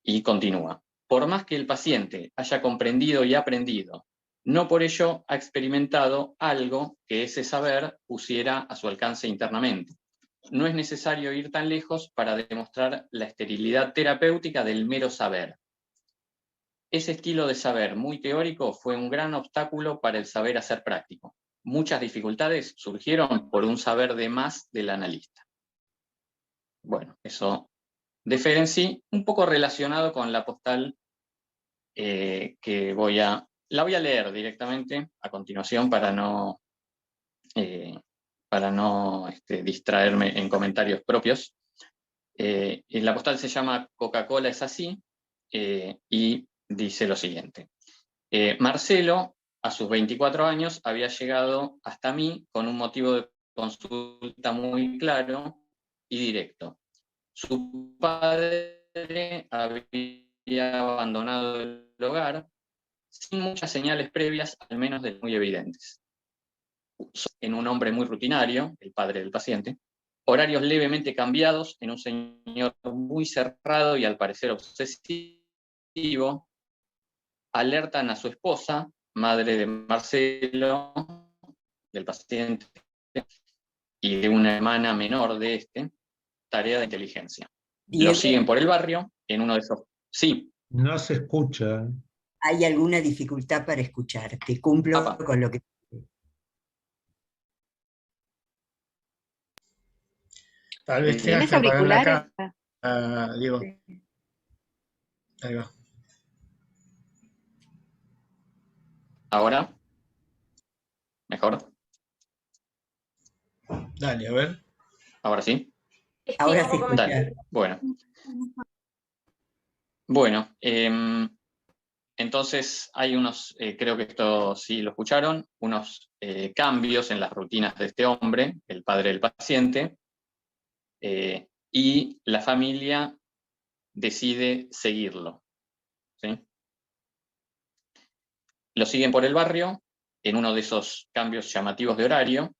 Speaker 6: Y continúa: por más que el paciente haya comprendido y aprendido, no por ello ha experimentado algo que ese saber pusiera a su alcance internamente. No es necesario ir tan lejos para demostrar la esterilidad terapéutica del mero saber. Ese estilo de saber muy teórico fue un gran obstáculo para el saber hacer práctico. Muchas dificultades surgieron por un saber de más del analista. Bueno, eso de Ferenczi, un poco relacionado con la postal que la voy a leer directamente a continuación para no distraerme en comentarios propios. La postal se llama Coca-Cola es así, y dice lo siguiente: Marcelo, a sus 24 años, había llegado hasta mí con un motivo de consulta muy claro y directo. Su padre había abandonado el hogar sin muchas señales previas, al menos de muy evidentes. En un hombre muy rutinario, el padre del paciente, horarios levemente cambiados en un señor muy cerrado y al parecer obsesivo, alertan a su esposa, madre de Marcelo, del paciente, y de una hermana menor de este, tarea de inteligencia. Lo
Speaker 7: Diego,
Speaker 6: siguen por el barrio, en uno de esos... Sí,
Speaker 8: No se escucha.
Speaker 7: ¿hay alguna dificultad para escucharte? Cumplo
Speaker 6: Apa.
Speaker 7: con lo que...
Speaker 1: Tal vez tengas
Speaker 5: ¿Tienes
Speaker 1: que apagar la
Speaker 5: auriculares?
Speaker 1: cámara, Diego. Ahí va.
Speaker 6: ¿ahora? ¿Mejor?
Speaker 1: Dale, a ver.
Speaker 6: ¿Ahora sí?
Speaker 3: Sí,
Speaker 7: Ahora
Speaker 3: un
Speaker 7: se
Speaker 3: poco
Speaker 7: escucha.
Speaker 6: Dale, bueno, entonces hay unos, creo que esto sí lo escucharon, unos cambios en las rutinas de este hombre, el padre del paciente, y la familia decide seguirlo, ¿sí? Lo siguen por el barrio, en uno de esos cambios llamativos de horario,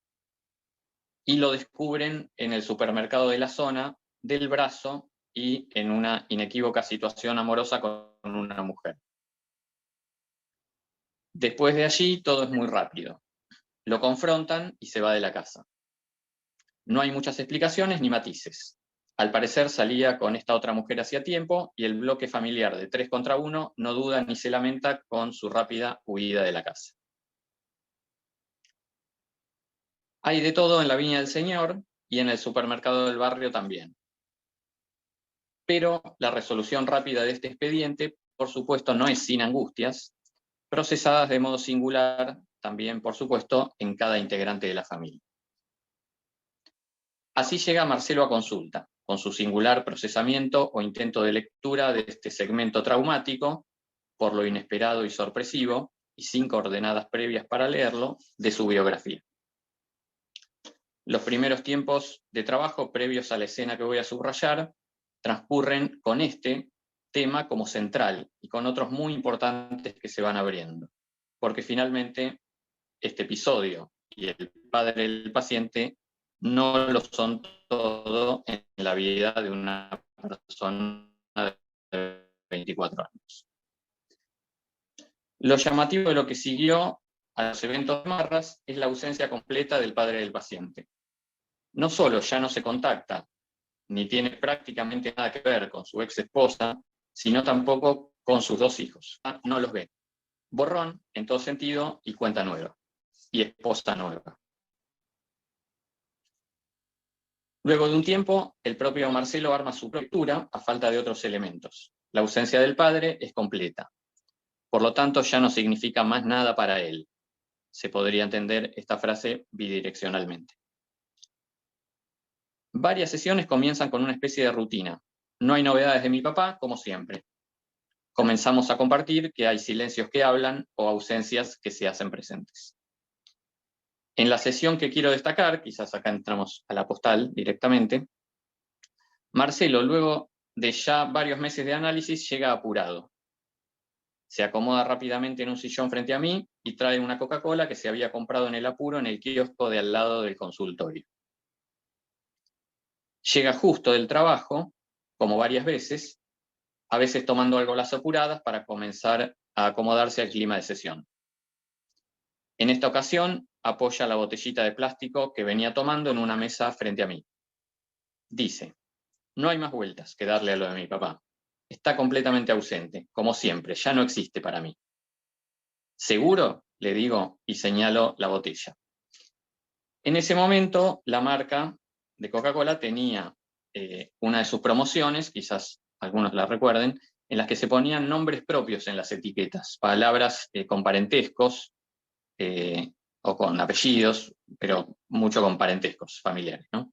Speaker 6: y lo descubren en el supermercado de la zona, del brazo, y en una inequívoca situación amorosa con una mujer. Después de allí, todo es muy rápido. Lo confrontan y se va de la casa. No hay muchas explicaciones ni matices. Al parecer salía con esta otra mujer hacía tiempo y el bloque familiar de 3 contra 1 no duda ni se lamenta con su rápida huida de la casa. Hay de todo en la viña del Señor y en el supermercado del barrio también. Pero la resolución rápida de este expediente, por supuesto, no es sin angustias, procesadas de modo singular también, por supuesto, en cada integrante de la familia. Así llega Marcelo a consulta, con su singular procesamiento o intento de lectura de este segmento traumático, por lo inesperado y sorpresivo, y sin coordenadas previas para leerlo, de su biografía. Los primeros tiempos de trabajo previos a la escena que voy a subrayar transcurren con este tema como central y con otros muy importantes que se van abriendo, porque finalmente este episodio y el padre del paciente no lo son todo en la vida de una persona de 24 años. Lo llamativo de lo que siguió a los eventos de Marras es la ausencia completa del padre del paciente. No solo ya no se contacta, ni tiene prácticamente nada que ver con su ex esposa, sino tampoco con sus 2 hijos. No los ve. Borrón en todo sentido y cuenta nueva. Y esposa nueva. Luego de un tiempo, el propio Marcelo arma su lectura a falta de otros elementos. La ausencia del padre es completa. Por lo tanto, ya no significa más nada para él. Se podría entender esta frase bidireccionalmente. Varias sesiones comienzan con una especie de rutina. No hay novedades de mi papá, como siempre. Comenzamos a compartir que hay silencios que hablan o ausencias que se hacen presentes. En la sesión que quiero destacar, quizás acá entramos a la postal directamente, Marcelo, luego de ya varios meses de análisis, llega apurado. Se acomoda rápidamente en un sillón frente a mí y trae una Coca-Cola que se había comprado en el apuro en el kiosco de al lado del consultorio. Llega justo del trabajo, como varias veces, a veces tomando algo a las apuradas para comenzar a acomodarse al clima de sesión. En esta ocasión, apoya la botellita de plástico que venía tomando en una mesa frente a mí. Dice: no hay más vueltas que darle a lo de mi papá. Está completamente ausente, como siempre, ya no existe para mí. ¿Seguro? Le digo y señalo la botella. En ese momento, la marca de Coca-Cola tenía una de sus promociones, quizás algunos la recuerden, en las que se ponían nombres propios en las etiquetas, palabras con parentescos o con apellidos, pero mucho con parentescos familiares, ¿no?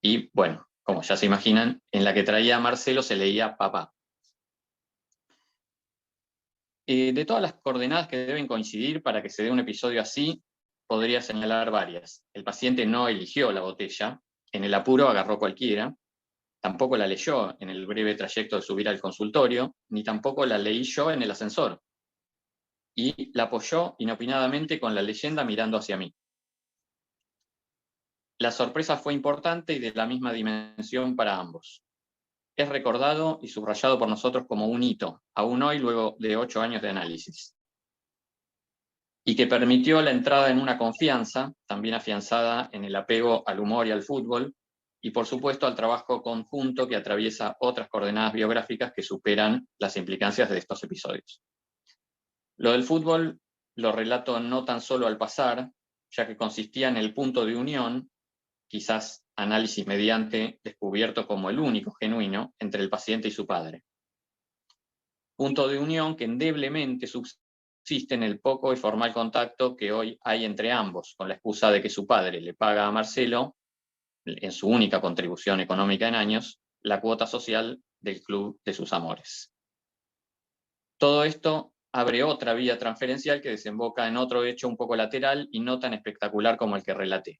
Speaker 6: Y bueno, como ya se imaginan, en la que traía a Marcelo se leía papá. De todas las coordenadas que deben coincidir para que se dé un episodio así, podría señalar varias. El paciente no eligió la botella, en el apuro agarró cualquiera, tampoco la leyó en el breve trayecto de subir al consultorio, ni tampoco la leí yo en el ascensor. Y la apoyó inopinadamente con la leyenda mirando hacia mí. La sorpresa fue importante y de la misma dimensión para ambos. Es recordado y subrayado por nosotros como un hito, aún hoy luego de 8 años de análisis. y que permitió la entrada en una confianza, también afianzada en el apego al humor y al fútbol, y por supuesto al trabajo conjunto que atraviesa otras coordenadas biográficas que superan las implicancias de estos episodios. Lo del fútbol lo relato no tan solo al pasar, ya que consistía en el punto de unión, quizás análisis mediante, descubierto como el único genuino, entre el paciente y su padre. Punto de unión que endeblemente subsiste en el poco y formal contacto que hoy hay entre ambos, con la excusa de que su padre le paga a Marcelo, en su única contribución económica en años, la cuota social del club de sus amores. Todo esto abre otra vía transferencial que desemboca en otro hecho un poco lateral y no tan espectacular como el que relaté,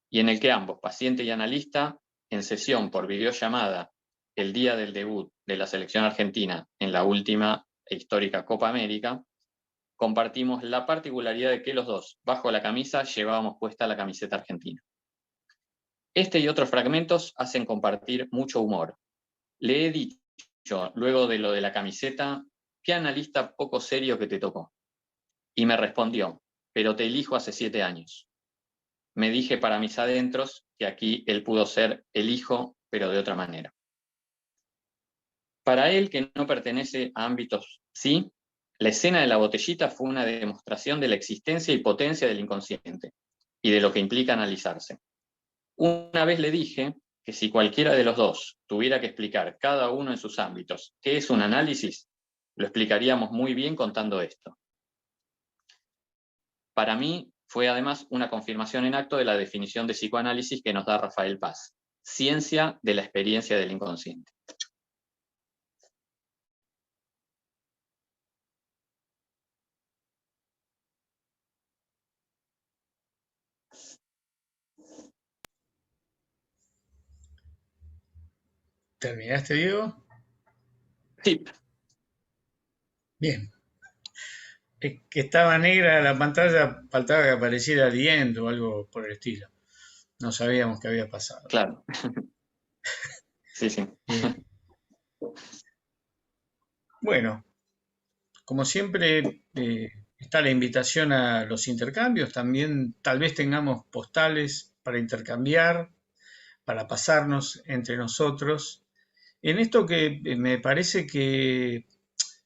Speaker 6: y en el que ambos, paciente y analista, en sesión por videollamada el día del debut de la selección argentina en la última e histórica Copa América, compartimos la particularidad de que los dos, bajo la camisa, llevábamos puesta la camiseta argentina. Este y otros fragmentos hacen compartir mucho humor. Le he dicho, luego de lo de la camiseta, qué analista poco serio que te tocó. Y me respondió, pero te elijo hace 7 años. Me dije para mis adentros que aquí él pudo ser el hijo, pero de otra manera. Para él, que no pertenece a ámbitos sí, la escena de la botellita fue una demostración de la existencia y potencia del inconsciente, y de lo que implica analizarse. Una vez le dije que si cualquiera de los dos tuviera que explicar cada uno en sus ámbitos qué es un análisis, lo explicaríamos muy bien contando esto. Para mí fue además una confirmación en acto de la definición de psicoanálisis que nos da Rafael Paz, ciencia de la experiencia del inconsciente.
Speaker 1: ¿Terminaste, Diego?
Speaker 6: Sí.
Speaker 1: Bien. Es que estaba negra la pantalla, faltaba que apareciera The o algo por el estilo. No sabíamos qué había pasado.
Speaker 6: Claro. Sí, sí.
Speaker 1: Bueno, como siempre, está la invitación a los intercambios. También tal vez tengamos postales para intercambiar, para pasarnos entre nosotros. En esto que me parece que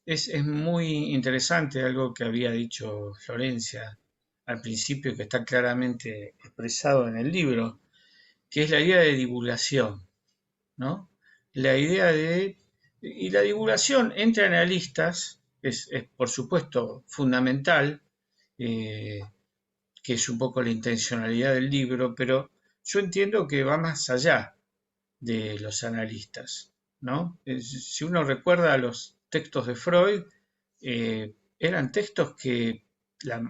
Speaker 1: es muy interesante algo que había dicho Florencia al principio, que está claramente expresado en el libro, que es la idea de divulgación, ¿no? La idea de... Y la divulgación entre analistas es por supuesto fundamental, eh, que es un poco la intencionalidad del libro, pero yo entiendo que va más allá de los analistas, ¿no? Si uno recuerda los textos de Freud, eran textos que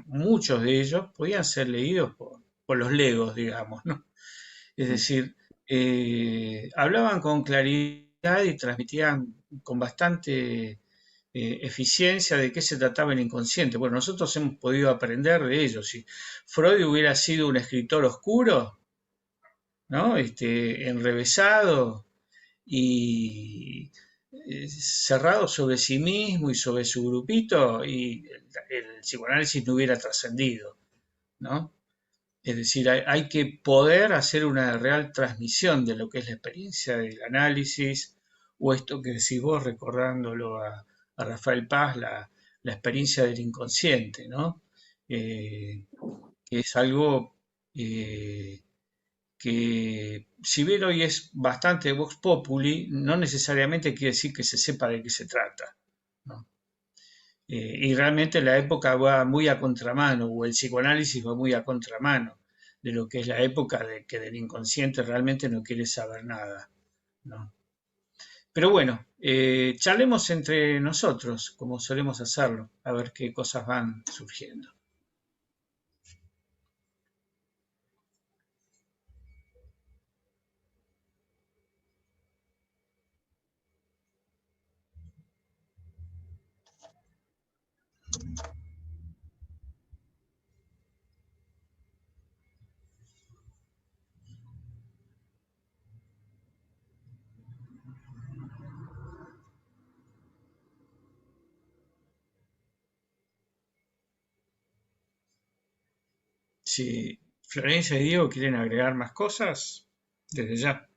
Speaker 1: muchos de ellos podían ser leídos por los legos, digamos, ¿no? Es decir, hablaban con claridad y transmitían con bastante eficiencia de qué se trataba el inconsciente. Bueno, nosotros hemos podido aprender de ellos. Si Freud hubiera sido un escritor oscuro, ¿no? Enrevesado y cerrado sobre sí mismo y sobre su grupito, y el psicoanálisis no hubiera trascendido, ¿no? Es decir, hay que poder hacer una real transmisión de lo que es la experiencia del análisis, o esto que decís vos, recordándolo a Rafael Paz, la experiencia del inconsciente, ¿no? Que es algo que, si bien hoy es bastante vox populi, no necesariamente quiere decir que se sepa de qué se trata, ¿no? Y realmente la época va muy a contramano, o el psicoanálisis va muy a contramano de lo que es la época de que del inconsciente realmente no quiere saber nada, ¿no? Pero bueno, charlemos entre nosotros, como solemos hacerlo, a ver qué cosas van surgiendo. Si Florencia y Diego quieren agregar más cosas, desde ya.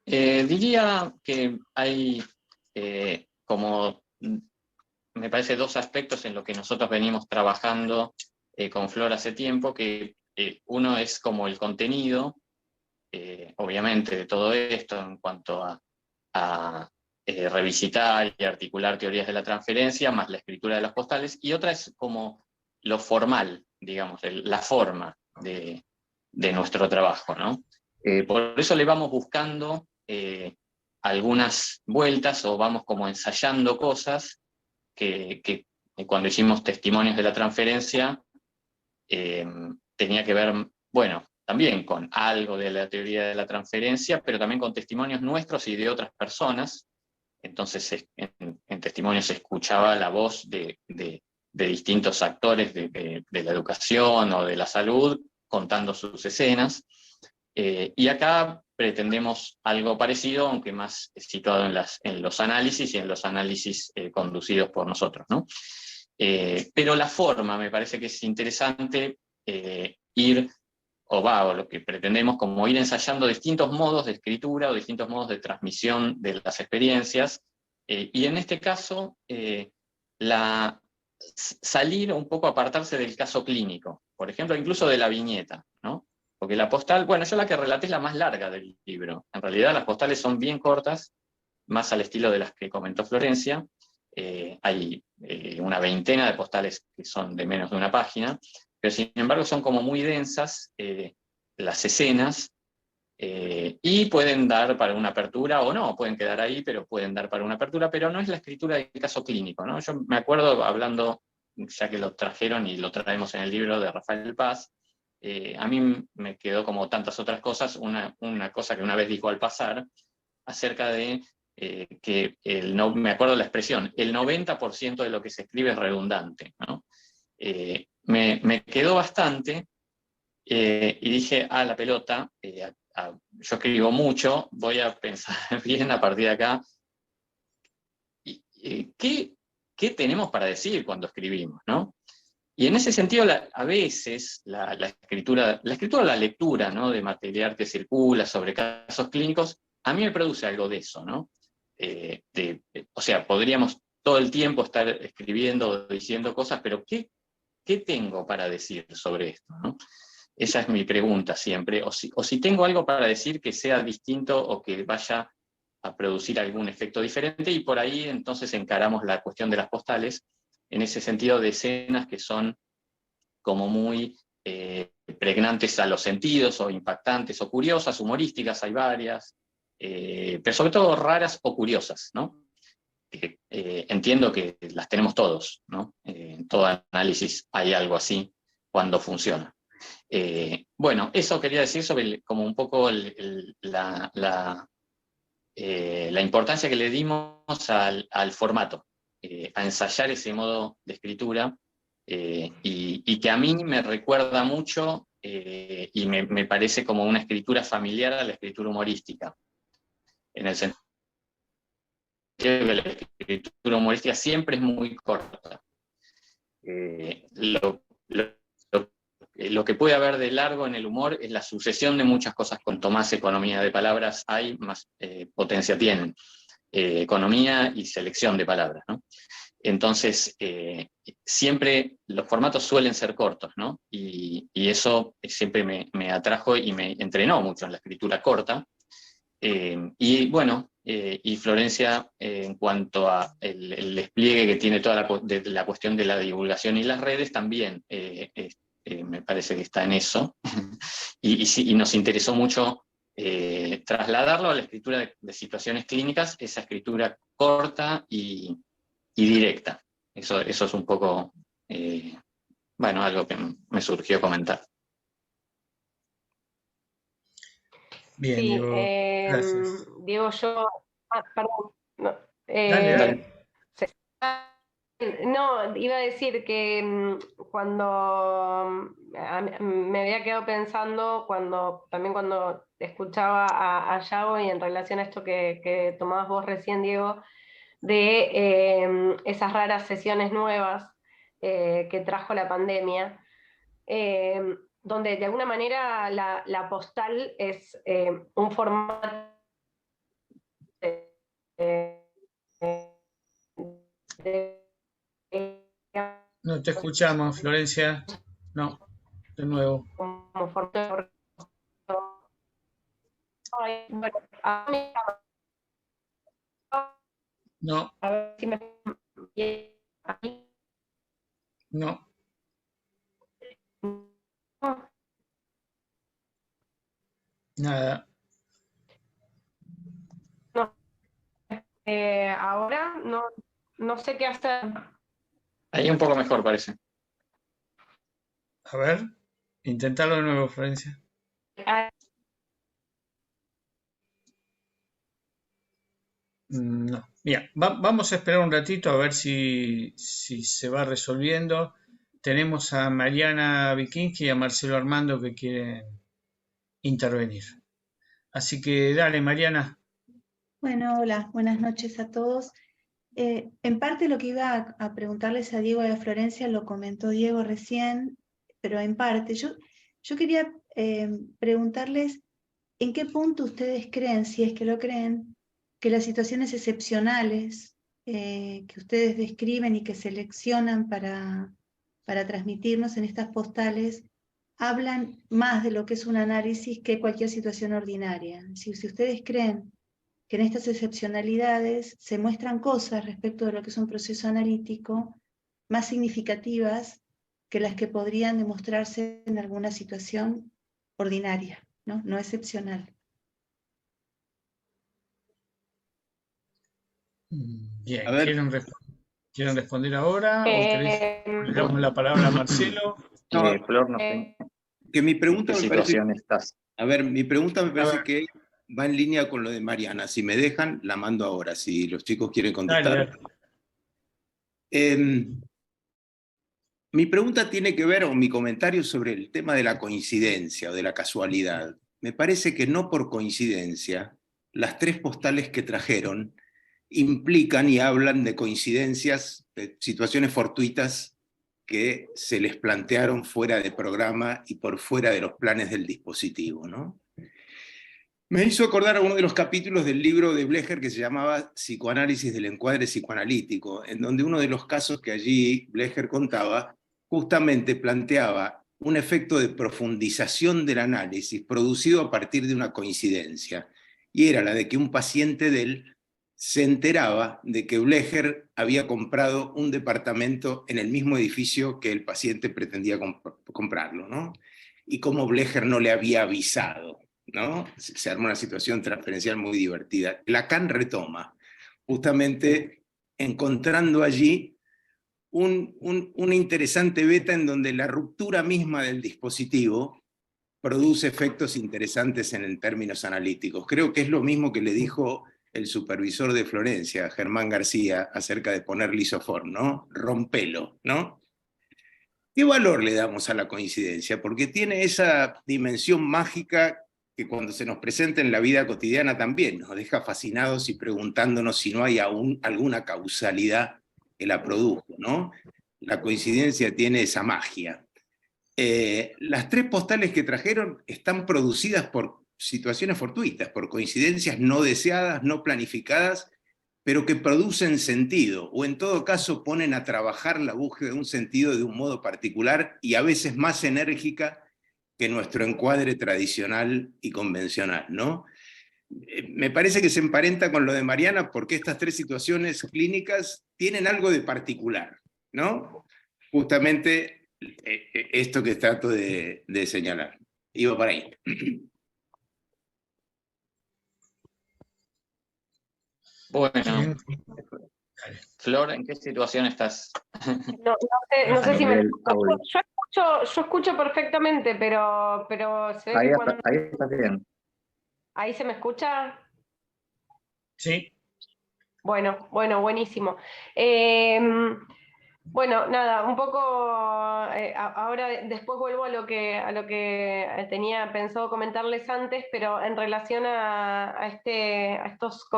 Speaker 6: Diría que hay como, me parece, dos aspectos en los que nosotros venimos trabajando con Flor hace tiempo, que uno es como el contenido, obviamente, de todo esto en cuanto a revisitar y articular teorías de la transferencia, más la escritura de las postales, y otra es como lo formal, digamos, la forma de nuestro trabajo, ¿no? Por eso le vamos buscando algunas vueltas o vamos como ensayando cosas que cuando hicimos testimonios de la transferencia tenía que ver, bueno, también con algo de la teoría de la transferencia, pero también con testimonios nuestros y de otras personas. Entonces en testimonios se escuchaba la voz de distintos actores de la educación o de la salud contando sus escenas. Y acá pretendemos algo parecido, aunque más situado en los análisis y en los análisis conducidos por nosotros, ¿no? Pero la forma me parece que es interesante ir, o lo que pretendemos, como ir ensayando distintos modos de escritura o distintos modos de transmisión de las experiencias, y en este caso, salir un poco, apartarse del caso clínico, por ejemplo, incluso de la viñeta, ¿no? Porque la postal, bueno, yo la que relaté es la más larga del libro. En realidad las postales son bien cortas, más al estilo de las que comentó Florencia. Hay una veintena de postales que son de menos de una página, pero sin embargo son como muy densas las escenas, y pueden dar para una apertura o no, pueden quedar ahí, pero pueden dar para una apertura, pero no es la escritura del caso clínico, ¿no? Yo me acuerdo hablando, ya que lo trajeron y lo traemos en el libro de Rafael Paz, a mí me quedó como tantas otras cosas, una cosa que una vez dijo al pasar, acerca de que, no, me acuerdo la expresión, el 90% de lo que se escribe es redundante, ¿no? Me quedó bastante, y dije, la pelota, yo escribo mucho, voy a pensar bien a partir de acá, ¿qué tenemos para decir cuando escribimos, ¿no? Y en ese sentido, a veces, la escritura, la lectura, ¿no?, de material que circula sobre casos clínicos, a mí me produce algo de eso, ¿no? O sea, podríamos todo el tiempo estar escribiendo o diciendo cosas, pero ¿qué tengo para decir sobre esto, ¿no? Esa es mi pregunta siempre, o si tengo algo para decir que sea distinto o que vaya a producir algún efecto diferente, y por ahí entonces encaramos la cuestión de las postales, en ese sentido de escenas que son como muy pregnantes a los sentidos, o impactantes, o curiosas, humorísticas, hay varias, pero sobre todo raras o curiosas, ¿no? Entiendo que las tenemos todos, ¿no? En todo análisis hay algo así cuando funciona. Bueno, eso quería decir sobre como un poco la importancia que le dimos al formato, a ensayar ese modo de escritura, y que a mí me recuerda mucho, y me parece como una escritura familiar a la escritura humorística, en el sentido que la escritura humorística siempre es muy corta. Lo que puede haber de largo en el humor es la sucesión de muchas cosas. Cuanto más economía de palabras hay, más potencia tienen. Economía y selección de palabras, ¿no? Entonces, siempre los formatos suelen ser cortos, ¿no? Y eso siempre me atrajo y me entrenó mucho en la escritura corta. Y bueno, y Florencia, en cuanto a el despliegue que tiene toda la cuestión de la divulgación y las redes, también me parece que está en eso. Y nos interesó mucho trasladarlo a la escritura de situaciones clínicas, esa escritura corta y directa. Eso es un poco, bueno, algo que me surgió comentar.
Speaker 1: Bien,
Speaker 3: Sí,
Speaker 1: Diego, gracias.
Speaker 3: Diego, perdón. No,
Speaker 1: Dale, dale.
Speaker 3: se- No, iba a decir que cuando me había quedado pensando, también cuando escuchaba a Yago y en relación a esto que tomabas vos recién, Diego, de esas raras sesiones nuevas que trajo la pandemia, donde de alguna manera la postal es un formato
Speaker 1: No te escuchamos, Florencia. No, de nuevo.
Speaker 3: como formato. Ay, bueno, a
Speaker 1: No,
Speaker 3: ver si me...
Speaker 1: no, nada.
Speaker 3: No, ahora no sé qué hacer.
Speaker 6: Ahí un poco mejor parece.
Speaker 1: A ver, intentalo de nuevo, Florencia.
Speaker 3: Ah,
Speaker 1: No. Mira, vamos a esperar un ratito a ver si se va resolviendo. Tenemos a Mariana Vikinski y a Marcelo Armando que quieren intervenir. Así que dale, Mariana.
Speaker 8: Bueno, hola, buenas noches a todos. En parte lo que iba a preguntarles a Diego y a Florencia lo comentó Diego recién, pero en parte yo quería preguntarles en qué punto ustedes creen, si es que lo creen, que las situaciones excepcionales que ustedes describen y que seleccionan para transmitirnos en estas postales hablan más de lo que es un análisis que cualquier situación ordinaria. Si ustedes creen que en estas excepcionalidades se muestran cosas respecto de lo que es un proceso analítico más significativas que las que podrían demostrarse en alguna situación ordinaria, no excepcional.
Speaker 1: Bien,
Speaker 9: A ver,
Speaker 1: ¿quieren responder ahora o querés le damos la palabra a Marcelo?
Speaker 9: no,
Speaker 6: Flor, no sé
Speaker 9: que mi
Speaker 6: en
Speaker 9: pregunta
Speaker 6: qué
Speaker 9: me parece,
Speaker 6: situación estás.
Speaker 9: a ver, mi pregunta me
Speaker 1: A
Speaker 9: parece
Speaker 1: ver,
Speaker 9: que va en línea con lo de Mariana. Si me dejan, la mando ahora, si los chicos quieren
Speaker 1: dale,
Speaker 9: contestar.
Speaker 1: dale.
Speaker 9: Mi pregunta tiene que ver, o mi comentario sobre el tema de la coincidencia o de la casualidad. Me parece que no por coincidencia, las tres postales que trajeron implican y hablan de coincidencias, de situaciones fortuitas que se les plantearon fuera de programa y por fuera de los planes del dispositivo, ¿no? Me hizo acordar a uno de los capítulos del libro de Blecher que se llamaba Psicoanálisis del encuadre psicoanalítico, en donde uno de los casos que allí Blecher contaba justamente planteaba un efecto de profundización del análisis producido a partir de una coincidencia, y era la de que un paciente de él se enteraba de que Blecher había comprado un departamento en el mismo edificio que el paciente pretendía comprarlo, ¿no? Y cómo Blecher no le había avisado, ¿no? Se arma una situación transferencial muy divertida. Lacan retoma, justamente encontrando allí una interesante beta en donde la ruptura misma del dispositivo produce efectos interesantes en términos analíticos. Creo que es lo mismo que le dijo el supervisor de Florencia, Germán García, acerca de poner lisoform, ¿no? Rompelo, ¿no? ¿Qué valor le damos a la coincidencia? Porque tiene esa dimensión mágica que cuando se nos presenta en la vida cotidiana también nos deja fascinados y preguntándonos si no hay aún alguna causalidad que la produjo, ¿no? La coincidencia tiene esa magia. Las tres postales que trajeron están producidas por situaciones fortuitas, por coincidencias no deseadas, no planificadas, pero que producen sentido, o en todo caso ponen a trabajar la búsqueda de un sentido de un modo particular y a veces más enérgica que nuestro encuadre tradicional y convencional, ¿no? Me parece que se emparenta con lo de Mariana porque estas tres situaciones clínicas tienen algo de particular, ¿no? Justamente esto que trato de señalar. Iba para ahí.
Speaker 6: Bueno, Flor, ¿en qué situación estás?
Speaker 3: No sé si me...
Speaker 6: Nivel audio.
Speaker 3: Yo escucho perfectamente, pero se ve
Speaker 6: Ahí,
Speaker 3: que cuando...
Speaker 6: ahí estás bien.
Speaker 3: ¿Ahí se me escucha?
Speaker 1: Sí,
Speaker 3: Bueno, buenísimo. Bueno, nada, un poco, ahora después vuelvo a lo que tenía pensado comentarles antes, pero en relación a estos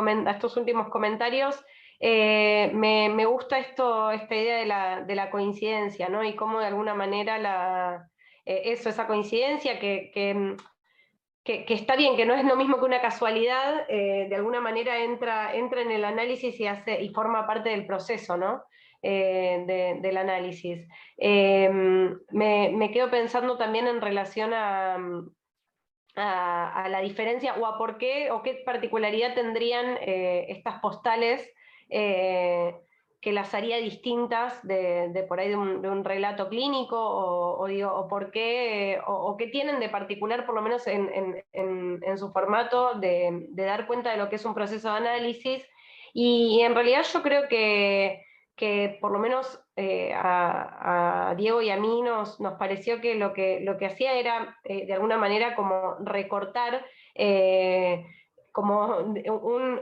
Speaker 3: últimos comentarios, me gusta esta idea de la coincidencia, ¿no? Y cómo de alguna manera esa coincidencia que está bien, que no es lo mismo que una casualidad, de alguna manera entra en el análisis y forma parte del proceso, ¿no? Del análisis. Me quedo pensando también en relación a la diferencia o a por qué o qué particularidad tendrían estas postales que las haría distintas de por ahí de un relato clínico o por qué o qué tienen de particular por lo menos en su formato de dar cuenta de lo que es un proceso de análisis y en realidad yo creo que por lo menos a Diego y a mí nos pareció que lo que hacía era de alguna manera como recortar como un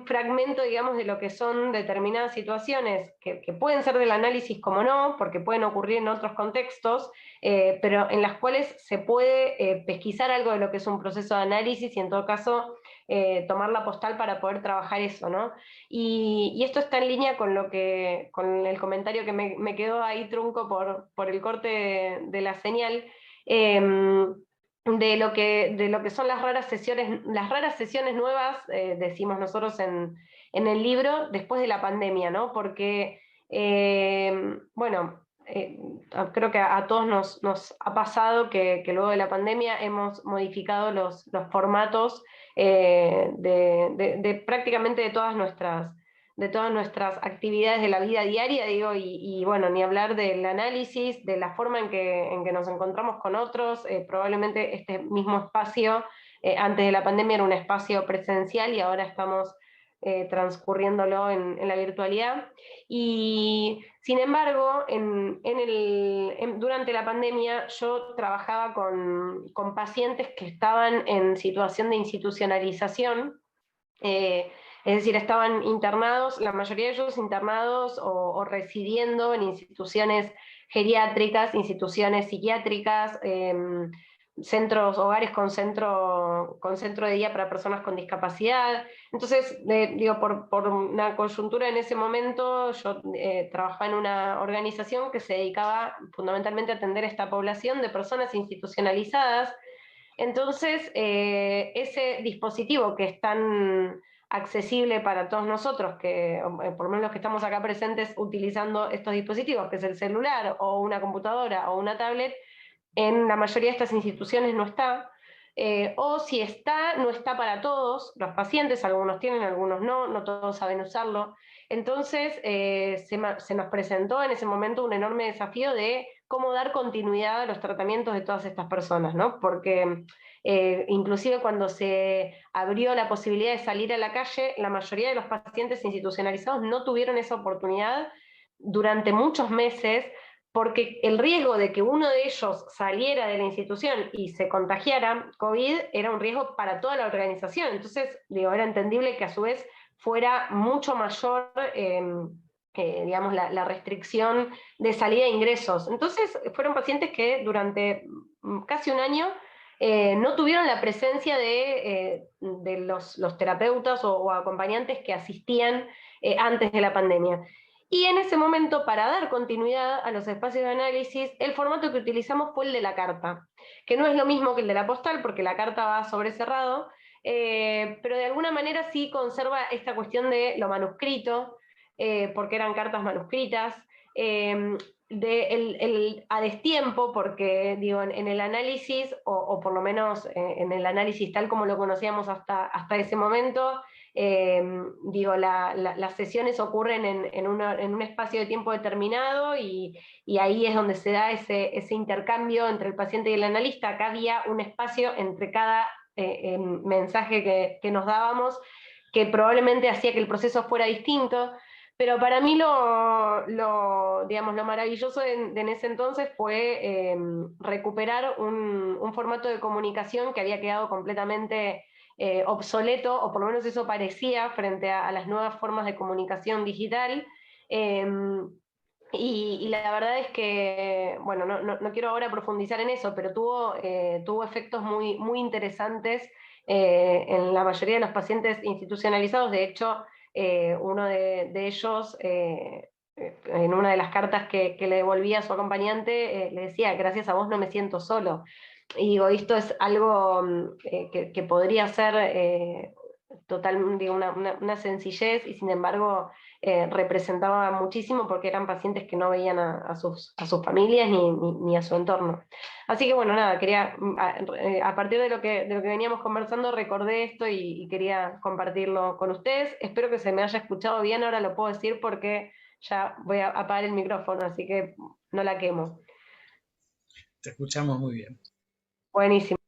Speaker 3: fragmento, digamos, de lo que son determinadas situaciones que pueden ser del análisis como no, porque pueden ocurrir en otros contextos, pero en las cuales se puede pesquisar algo de lo que es un proceso de análisis y en todo caso tomar la postal para poder trabajar eso, ¿no? Y esto está en línea con con el comentario que me quedó ahí trunco por el corte de la señal, de lo que son las raras sesiones nuevas, decimos nosotros en el libro, después de la pandemia, ¿no? Porque, bueno, creo que a todos nos ha pasado que luego de la pandemia hemos modificado los formatos prácticamente de todas nuestras actividades de la vida diaria, digo, y bueno, ni hablar del análisis, de la forma en que nos encontramos con otros, probablemente este mismo espacio, antes de la pandemia era un espacio presencial y ahora estamos transcurriéndolo en la virtualidad. Y sin embargo, durante la pandemia yo trabajaba con pacientes que estaban en situación de institucionalización, es decir, estaban internados, la mayoría de ellos internados o residiendo en instituciones geriátricas, instituciones psiquiátricas, centros, hogares con centro de día para personas con discapacidad. Entonces, digo, por una coyuntura en ese momento, yo trabajaba en una organización que se dedicaba fundamentalmente a atender a esta población de personas institucionalizadas. Entonces, ese dispositivo que es tan accesible para todos nosotros, que por lo menos los que estamos acá presentes utilizando estos dispositivos, que es el celular o una computadora o una tablet, en la mayoría de estas instituciones no está, o si está, no está para todos los pacientes, algunos tienen, algunos no todos saben usarlo. Entonces se nos presentó en ese momento un enorme desafío de cómo dar continuidad a los tratamientos de todas estas personas, ¿no? Porque inclusive cuando se abrió la posibilidad de salir a la calle, la mayoría de los pacientes institucionalizados no tuvieron esa oportunidad durante muchos meses, porque el riesgo de que uno de ellos saliera de la institución y se contagiara COVID era un riesgo para toda la organización. Entonces, digo, era entendible que a su vez fuera mucho mayor, digamos, la restricción de salida e ingresos. Entonces, fueron pacientes que durante casi un año no tuvieron la presencia de los terapeutas o acompañantes que asistían antes de la pandemia. Y en ese momento, para dar continuidad a los espacios de análisis, el formato que utilizamos fue el de la carta, que no es lo mismo que el de la postal, porque la carta va sobre cerrado, pero de alguna manera sí conserva esta cuestión de lo manuscrito, porque eran cartas manuscritas, a destiempo, porque digo, en el análisis, o por lo menos en el análisis tal como lo conocíamos hasta ese momento, digo, las sesiones ocurren en un espacio de tiempo determinado y ahí es donde se da ese intercambio entre el paciente y el analista. Acá había un espacio entre cada mensaje que nos dábamos que probablemente hacía que el proceso fuera distinto, pero para mí digamos, lo maravilloso en ese entonces fue recuperar un formato de comunicación que había quedado completamente obsoleto, o por lo menos eso parecía frente a las nuevas formas de comunicación digital, Y la verdad es que, bueno, no quiero ahora profundizar en eso, pero tuvo efectos muy, muy interesantes en la mayoría de los pacientes institucionalizados. De hecho, uno de ellos, en una de las cartas que le devolvía a su acompañante, le decía: gracias a vos no me siento solo. Y digo, esto es algo que podría ser una sencillez, y sin embargo representaba muchísimo, porque eran pacientes que no veían a sus familias ni a su entorno. Así que bueno, nada, quería, a partir de lo que veníamos conversando, recordé esto y quería compartirlo con ustedes. Espero que se me haya escuchado bien, ahora lo puedo decir porque ya voy a apagar el micrófono, así que no la quemo.
Speaker 1: Te escuchamos muy bien.
Speaker 3: Buenísimo.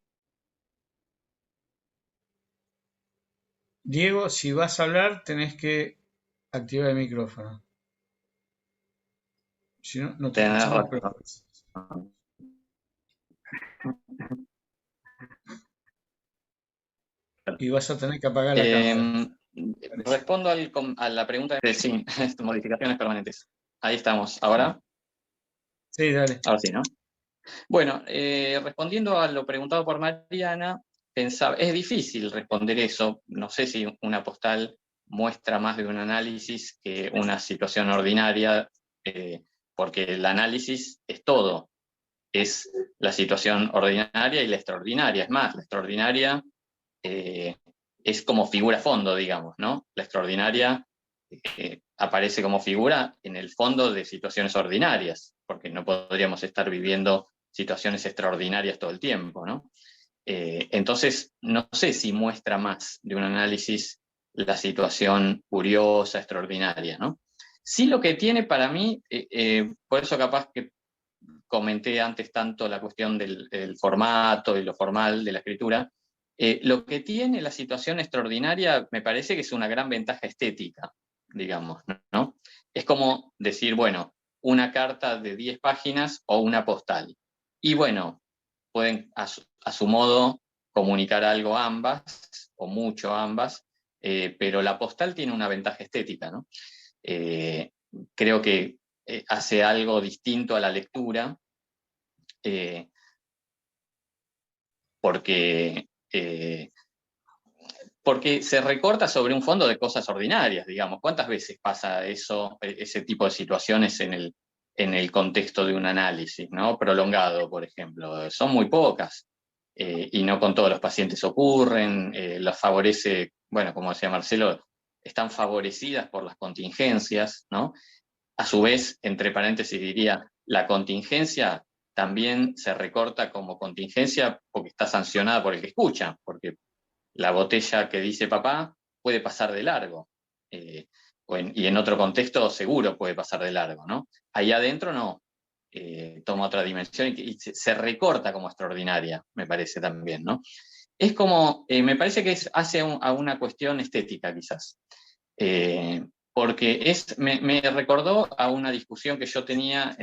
Speaker 1: Diego, si vas a hablar, tenés que activar el micrófono. Si no, no te
Speaker 6: Tenés
Speaker 1: escuchamos.
Speaker 6: razón.
Speaker 1: Y vas a tener que apagar la cámara.
Speaker 6: Respondo a la pregunta de sí, modificaciones permanentes. Ahí estamos. ¿Ahora?
Speaker 1: Sí, dale.
Speaker 6: Ahora sí, ¿no? Bueno, respondiendo a lo preguntado por Mariana, pensaba, es difícil responder eso. No sé si una postal muestra más de un análisis que una situación ordinaria, porque el análisis es todo. Es la situación ordinaria y la extraordinaria. Es más, la extraordinaria es como figura fondo, digamos, ¿no? La extraordinaria aparece como figura en el fondo de situaciones ordinarias, porque no podríamos estar viviendo situaciones extraordinarias todo el tiempo, ¿no? Entonces, no sé si muestra más de un análisis la situación curiosa, extraordinaria, ¿no? Sí, lo que tiene para mí, por eso capaz que comenté antes tanto la cuestión del formato y lo formal de la escritura, lo que tiene la situación extraordinaria me parece que es una gran ventaja estética, digamos, ¿no? Es como decir, bueno, una carta de 10 páginas o una postal. Y bueno, pueden a su modo comunicar algo ambas, o mucho ambas, pero la postal tiene una ventaja estética, ¿no? Creo que hace algo distinto a la lectura, porque se recorta sobre un fondo de cosas ordinarias, digamos. ¿Cuántas veces pasa eso, ese tipo de situaciones en el contexto de un análisis, ¿no? Prolongado, por ejemplo? Son muy pocas, y no con todos los pacientes ocurren, los favorece, bueno, como decía Marcelo, están favorecidas por las contingencias, ¿no? A su vez, entre paréntesis diría, la contingencia también se recorta como contingencia porque está sancionada por el que escucha, porque la botella que dice papá puede pasar de largo, y en otro contexto seguro puede pasar de largo, ¿no? Ahí adentro no, toma otra dimensión y se recorta como extraordinaria, me parece también, ¿no? Es como, me parece que hace a una cuestión estética quizás, porque me recordó a una discusión que yo tenía,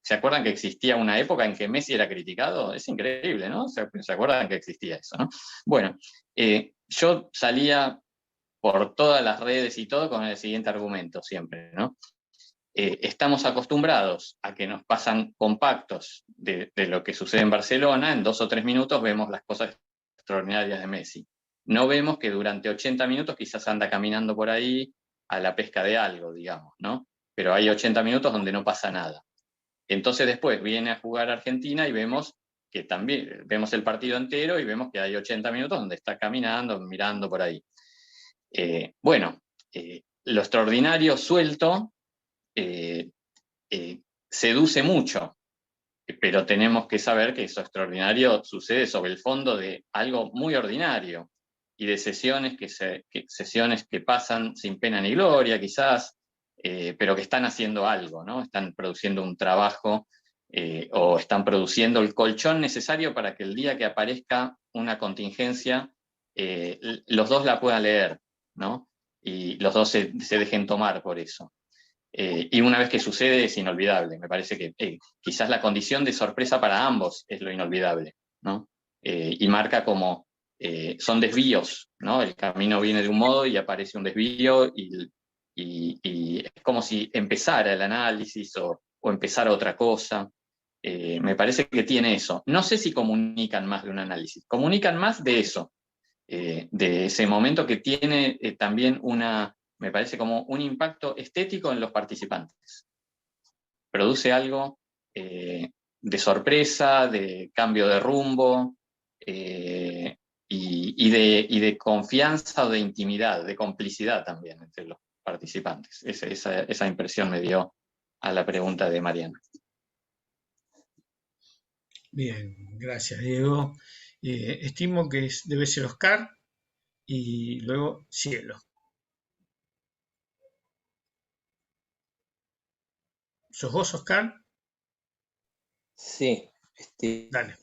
Speaker 6: ¿se acuerdan que existía una época en que Messi era criticado? Es increíble, ¿no? ¿Se acuerdan que existía eso, no? Bueno, yo salía por todas las redes y todo con el siguiente argumento siempre, ¿no? Estamos acostumbrados a que nos pasan compactos de lo que sucede en Barcelona, en 2 o 3 minutos vemos las cosas extraordinarias de Messi. No vemos que durante 80 minutos quizás anda caminando por ahí a la pesca de algo, digamos, ¿no? Pero hay 80 minutos donde no pasa nada. Entonces después viene a jugar Argentina y vemos que también, vemos el partido entero y vemos que hay 80 minutos donde está caminando, mirando por ahí. Bueno, lo extraordinario suelto seduce mucho, pero tenemos que saber que eso extraordinario sucede sobre el fondo de algo muy ordinario y de sesiones que pasan sin pena ni gloria, quizás, pero que están haciendo algo, ¿no? Están produciendo un trabajo, o están produciendo el colchón necesario para que el día que aparezca una contingencia, los dos la puedan leer, ¿no? Y los dos se dejen tomar por eso. Y una vez que sucede es inolvidable. Me parece que quizás la condición de sorpresa para ambos es lo inolvidable, ¿no? Y marca como son desvíos, ¿no? El camino viene de un modo y aparece un desvío y y es como si empezara el análisis o empezara otra cosa. Me parece que tiene eso. No sé si comunican más de un análisis, comunican más de eso, de ese momento que tiene también me parece como un impacto estético en los participantes. Produce algo de sorpresa, de cambio de rumbo, y de confianza o de intimidad, de complicidad también entre los participantes. Esa impresión me dio a la pregunta de Mariana.
Speaker 1: Bien, gracias, Diego. Estimo que debe ser Oscar y luego Cielo. ¿Sos vos, Oscar?
Speaker 10: Sí.
Speaker 1: Dale.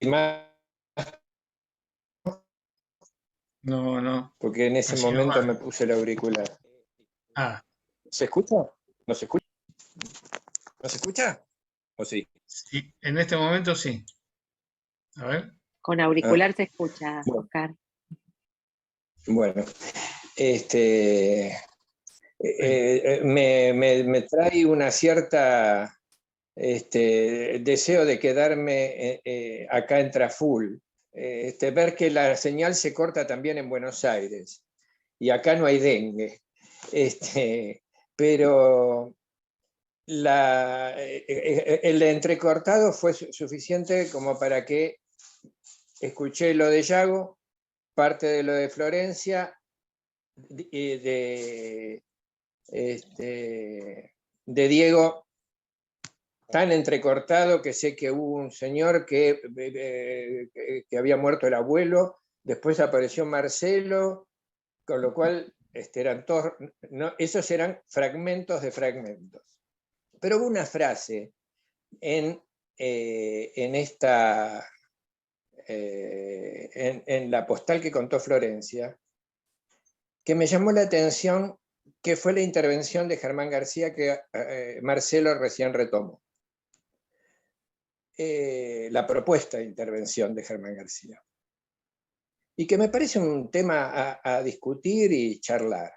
Speaker 1: No.
Speaker 10: Porque en ese
Speaker 1: Así no
Speaker 10: momento
Speaker 1: va.
Speaker 10: me puse el auricular.
Speaker 1: Ah,
Speaker 10: ¿Se escucha? ¿No se escucha? ¿No se escucha? ¿O sí?
Speaker 1: sí, en este momento sí. A ver.
Speaker 5: Con auricular se escucha,
Speaker 10: Bueno.
Speaker 5: Oscar.
Speaker 10: Bueno, me trae una cierta deseo de quedarme acá en Traful, ver que la señal se corta también en Buenos Aires, y acá no hay dengue, pero el entrecortado fue suficiente como para que escuché lo de Yago, parte de lo de Florencia, y de Diego, tan entrecortado que sé que hubo un señor que había muerto el abuelo, después apareció Marcelo, con lo cual eran todos, no, esos eran fragmentos de fragmentos. Pero hubo una frase en la postal que contó Florencia, que me llamó la atención, que fue la intervención de Germán García que Marcelo recién retomó. La propuesta de intervención de Germán García. Y que me parece un tema a discutir y charlar.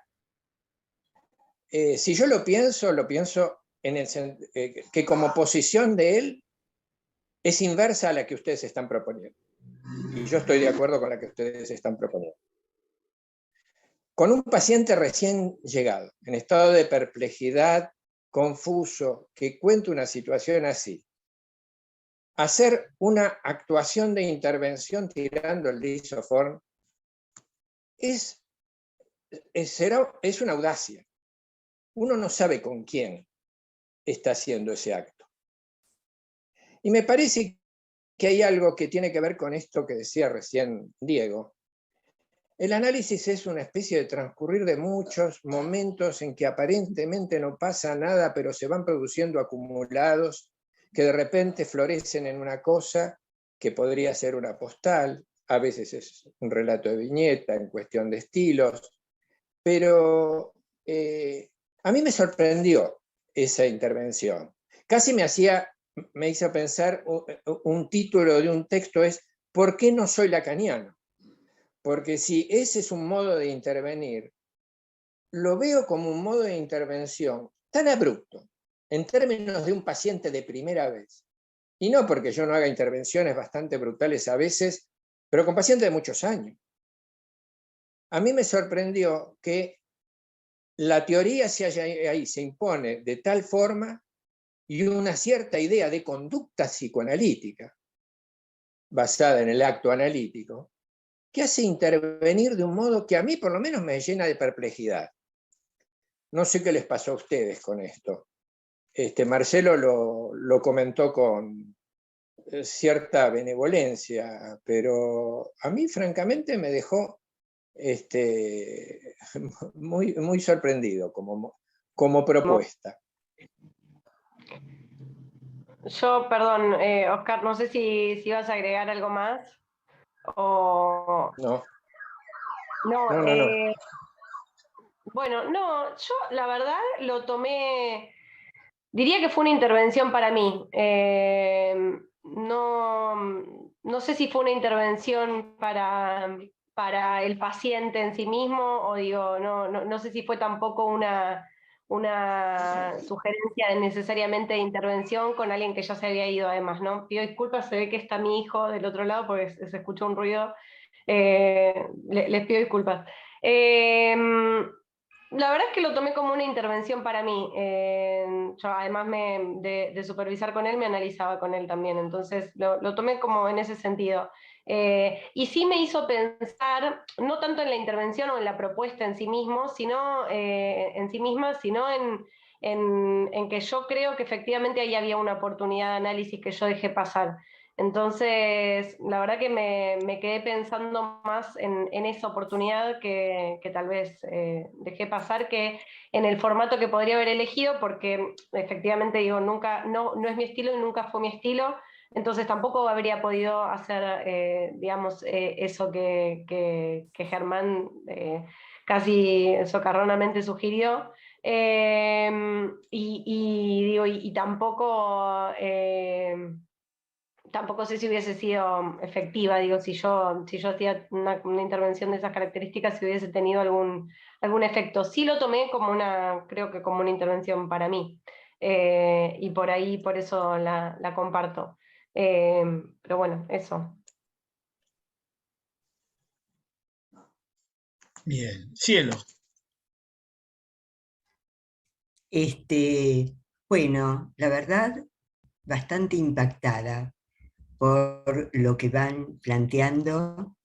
Speaker 10: Si yo lo pienso en que como posición de él es inversa a la que ustedes están proponiendo. Y yo estoy de acuerdo con la que ustedes están proponiendo. Con un paciente recién llegado, en estado de perplejidad, confuso, que cuenta una situación así, hacer una actuación de intervención tirando el lisoform es una audacia. Uno no sabe con quién está haciendo ese acto. Y me parece que hay algo que tiene que ver con esto que decía recién Diego. El análisis es una especie de transcurrir de muchos momentos en que aparentemente no pasa nada, pero se van produciendo acumulados que de repente florecen en una cosa que podría ser una postal, a veces es un relato de viñeta en cuestión de estilos, pero a mí me sorprendió esa intervención. Casi me hizo pensar un título de un texto es ¿por qué no soy lacaniano? Porque si ese es un modo de intervenir, lo veo como un modo de intervención tan abrupto, en términos de un paciente de primera vez. Y no porque yo no haga intervenciones bastante brutales a veces, pero con pacientes de muchos años. A mí me sorprendió que la teoría se impone de tal forma y una cierta idea de conducta psicoanalítica, basada en el acto analítico, que hace intervenir de un modo que a mí por lo menos me llena de perplejidad. No sé qué les pasó a ustedes con esto. Marcelo lo comentó con cierta benevolencia, pero a mí francamente me dejó muy, muy sorprendido como propuesta.
Speaker 3: Yo, perdón, Oscar, no sé si vas a agregar algo más. O...
Speaker 10: No.
Speaker 3: No,
Speaker 10: No.
Speaker 3: Bueno, no, yo la verdad lo tomé, diría que fue una intervención para mí. No sé si fue una intervención para para el paciente en sí mismo, o digo, no sé si fue tampoco una sugerencia necesariamente de intervención con alguien que ya se había ido además, ¿no? Pido disculpas, se ve que está mi hijo del otro lado porque se escuchó un ruido. Les pido disculpas. La verdad es que lo tomé como una intervención para mí. Yo además de supervisar con él, me analizaba con él también, entonces lo tomé como en ese sentido. Y sí me hizo pensar, no tanto en la intervención o en la propuesta en sí mismo, sino en sí misma, sino en que yo creo que efectivamente ahí había una oportunidad de análisis que yo dejé pasar. Entonces, la verdad que me quedé pensando más en esa oportunidad que tal vez dejé pasar, que en el formato que podría haber elegido, porque efectivamente digo, no es mi estilo y nunca fue mi estilo, entonces tampoco habría podido hacer, digamos, eso que Germán casi socarronamente sugirió. Y tampoco... tampoco sé si hubiese sido efectiva, digo, si yo hacía una intervención de esas características, si hubiese tenido algún efecto. Sí lo tomé como creo que como una intervención para mí, y por ahí, por eso la comparto. Pero bueno, eso.
Speaker 1: Bien, Cielo.
Speaker 7: Bueno, la verdad, bastante impactada por lo que van planteando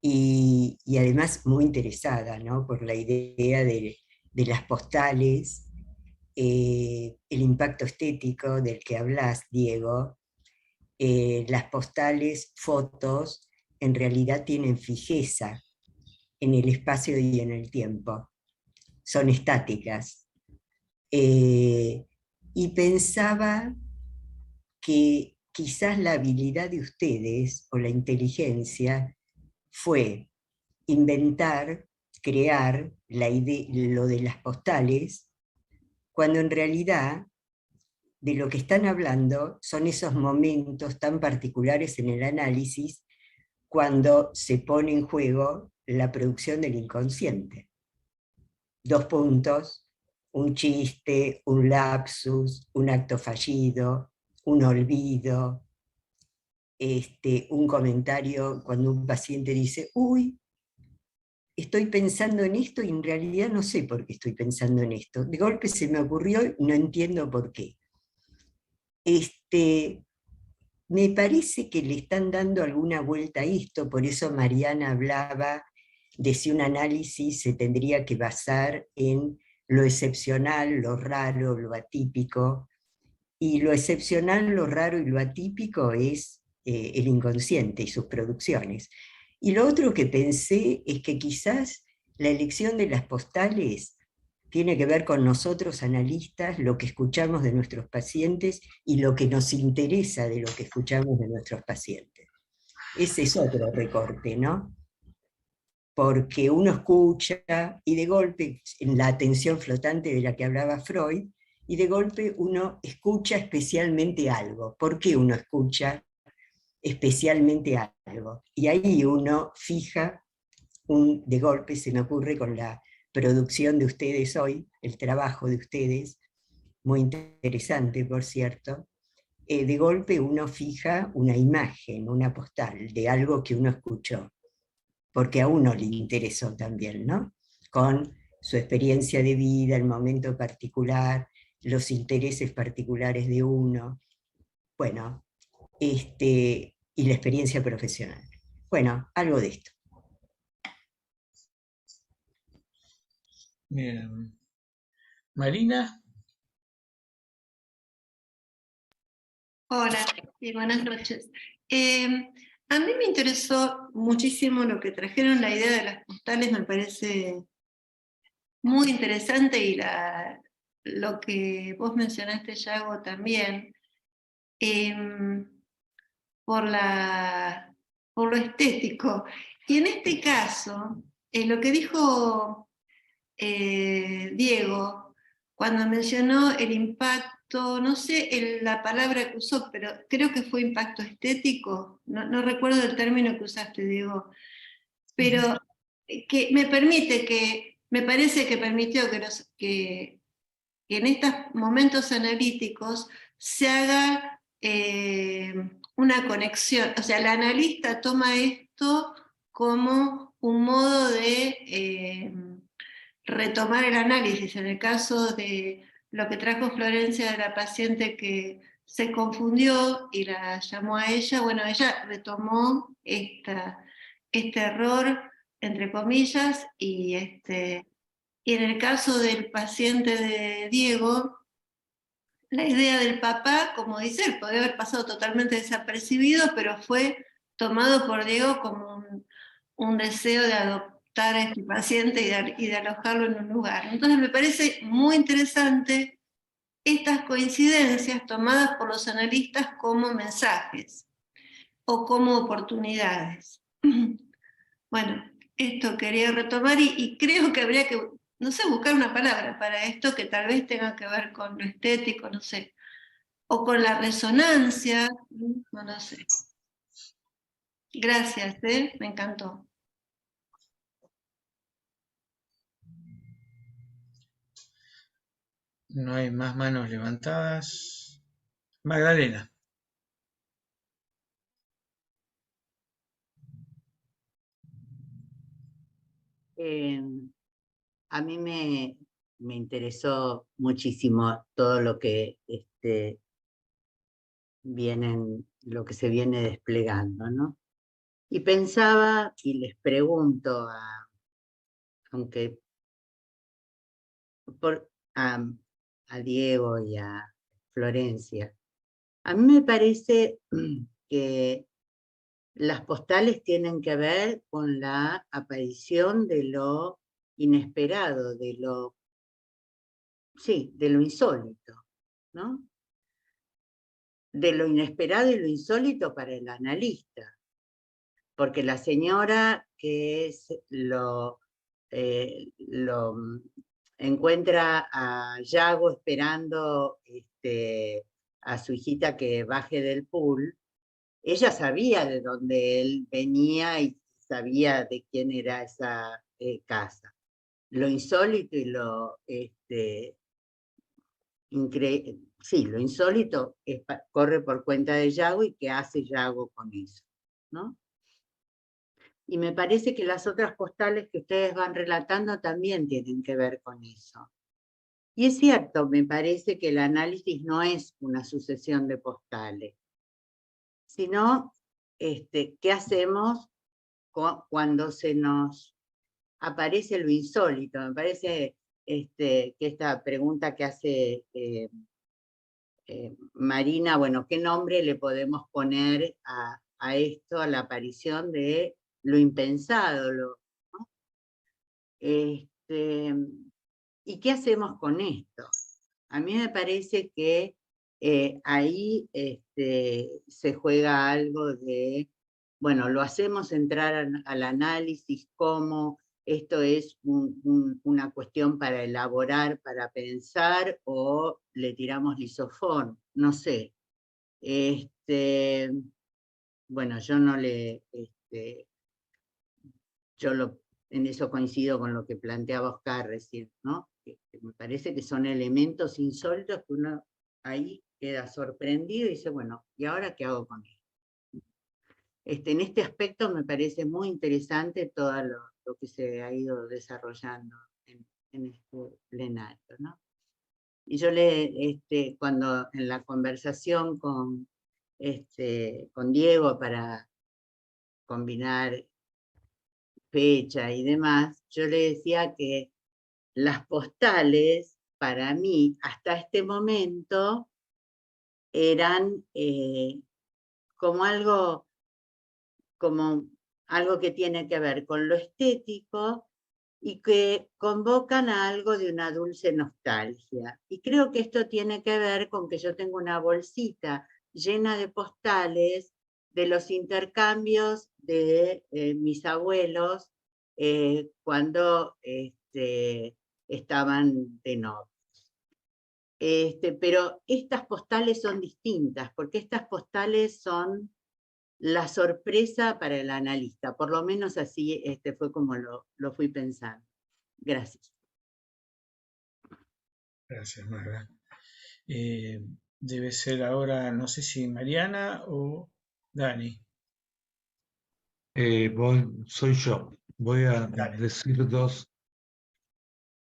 Speaker 7: y además muy interesada, ¿no? Por la idea de las postales, el impacto estético del que hablas, Diego. Las postales, fotos, en realidad tienen fijeza en el espacio y en el tiempo, son estáticas. Y pensaba que quizás la habilidad de ustedes o la inteligencia fue inventar, crear lo de las postales, cuando en realidad de lo que están hablando son esos momentos tan particulares en el análisis cuando se pone en juego la producción del inconsciente. 2 puntos, un chiste, un lapsus, un acto fallido, un olvido, un comentario cuando un paciente dice, uy, estoy pensando en esto y en realidad no sé por qué estoy pensando en esto. De golpe se me ocurrió y no entiendo por qué. Me parece que le están dando alguna vuelta a esto, por eso Mariana hablaba de si un análisis se tendría que basar en lo excepcional, lo raro, lo atípico, y lo excepcional, lo raro y lo atípico es el inconsciente y sus producciones. Y lo otro que pensé es que quizás la elección de las postales tiene que ver con nosotros analistas, lo que escuchamos de nuestros pacientes y lo que nos interesa de lo que escuchamos de nuestros pacientes. Ese es otro recorte, ¿no? Porque uno escucha y de golpe, en la atención flotante de la que hablaba Freud, y de golpe uno escucha especialmente algo. ¿Por qué uno escucha especialmente algo? Y ahí uno fija, de golpe se me ocurre con la producción de ustedes hoy, el trabajo de ustedes, muy interesante por cierto, de golpe uno fija una imagen, una postal de algo que uno escuchó, porque a uno le interesó también, ¿no? Con su experiencia de vida, el momento particular, los intereses particulares de uno, bueno, y la experiencia profesional. Bueno, algo de esto.
Speaker 1: Bien. Marina.
Speaker 11: Hola, buenas noches. A mí me interesó muchísimo lo que trajeron, la idea de las postales me parece muy interesante y lo que vos mencionaste, Yago, también, por lo estético. Y en este caso, lo que dijo Diego, cuando mencionó el impacto, no sé la palabra que usó, pero creo que fue impacto estético, no recuerdo el término que usaste, Diego, pero que me parece que permitió que en estos momentos analíticos se haga una conexión. O sea, el analista toma esto como un modo de retomar el análisis. En el caso de lo que trajo Florencia de la paciente que se confundió y la llamó a ella, bueno, ella retomó este error, entre comillas, y en el caso del paciente de Diego, la idea del papá, como dice él, podría haber pasado totalmente desapercibido, pero fue tomado por Diego como un deseo de adoptar a este paciente y de alojarlo en un lugar. Entonces me parece muy interesante estas coincidencias tomadas por los analistas como mensajes o como oportunidades. Bueno, esto quería retomar y creo que habría que, no sé, buscar una palabra para esto que tal vez tenga que ver con lo estético, no sé, o con la resonancia, no lo sé. Gracias, me encantó.
Speaker 1: No hay más manos levantadas. Magdalena.
Speaker 12: A mí me interesó muchísimo todo lo que lo que se viene desplegando, ¿no? Y pensaba, y les pregunto, aunque a Diego y a Florencia, a mí me parece que las postales tienen que ver con la aparición de lo inesperado, de lo insólito, ¿no? De lo inesperado y lo insólito para el analista, porque la señora que lo encuentra a Yago esperando a su hijita que baje del pool, ella sabía de dónde él venía y sabía de quién era esa casa. Lo insólito y lo lo insólito corre por cuenta de Yago y qué hace Yago con eso, ¿no? Y me parece que las otras postales que ustedes van relatando también tienen que ver con eso. Y es cierto, me parece que el análisis no es una sucesión de postales, sino qué hacemos cuando se nos aparece lo insólito. Me parece que esta pregunta que hace Marina, bueno, ¿qué nombre le podemos poner a esto, a la aparición de lo impensado? ¿No? ¿Y qué hacemos con esto? A mí me parece que ahí se juega algo de, bueno, lo hacemos entrar al análisis como esto es una cuestión para elaborar, para pensar, o le tiramos lisofón, no sé. Bueno, yo no le... en eso coincido con lo que planteaba Oscar recién, ¿no? Que me parece que son elementos insólitos que uno ahí queda sorprendido y dice, bueno, ¿y ahora qué hago con esto? En este aspecto me parece muy interesante todo lo que se ha ido desarrollando en este plenario, ¿no? Y yo cuando en la conversación con Diego para combinar fecha y demás, yo le decía que las postales, para mí, hasta este momento, eran como algo que tiene que ver con lo estético y que convocan a algo de una dulce nostalgia. Y creo que esto tiene que ver con que yo tengo una bolsita llena de postales de los intercambios de mis abuelos cuando estaban de novios. Pero estas postales son distintas, porque estas postales son la sorpresa para el analista. Por lo menos así fue como lo fui pensando. Gracias.
Speaker 1: Gracias, Marga. Debe ser ahora, no sé si Mariana o Dani.
Speaker 13: Soy yo. Voy a
Speaker 1: Dale.
Speaker 13: decir dos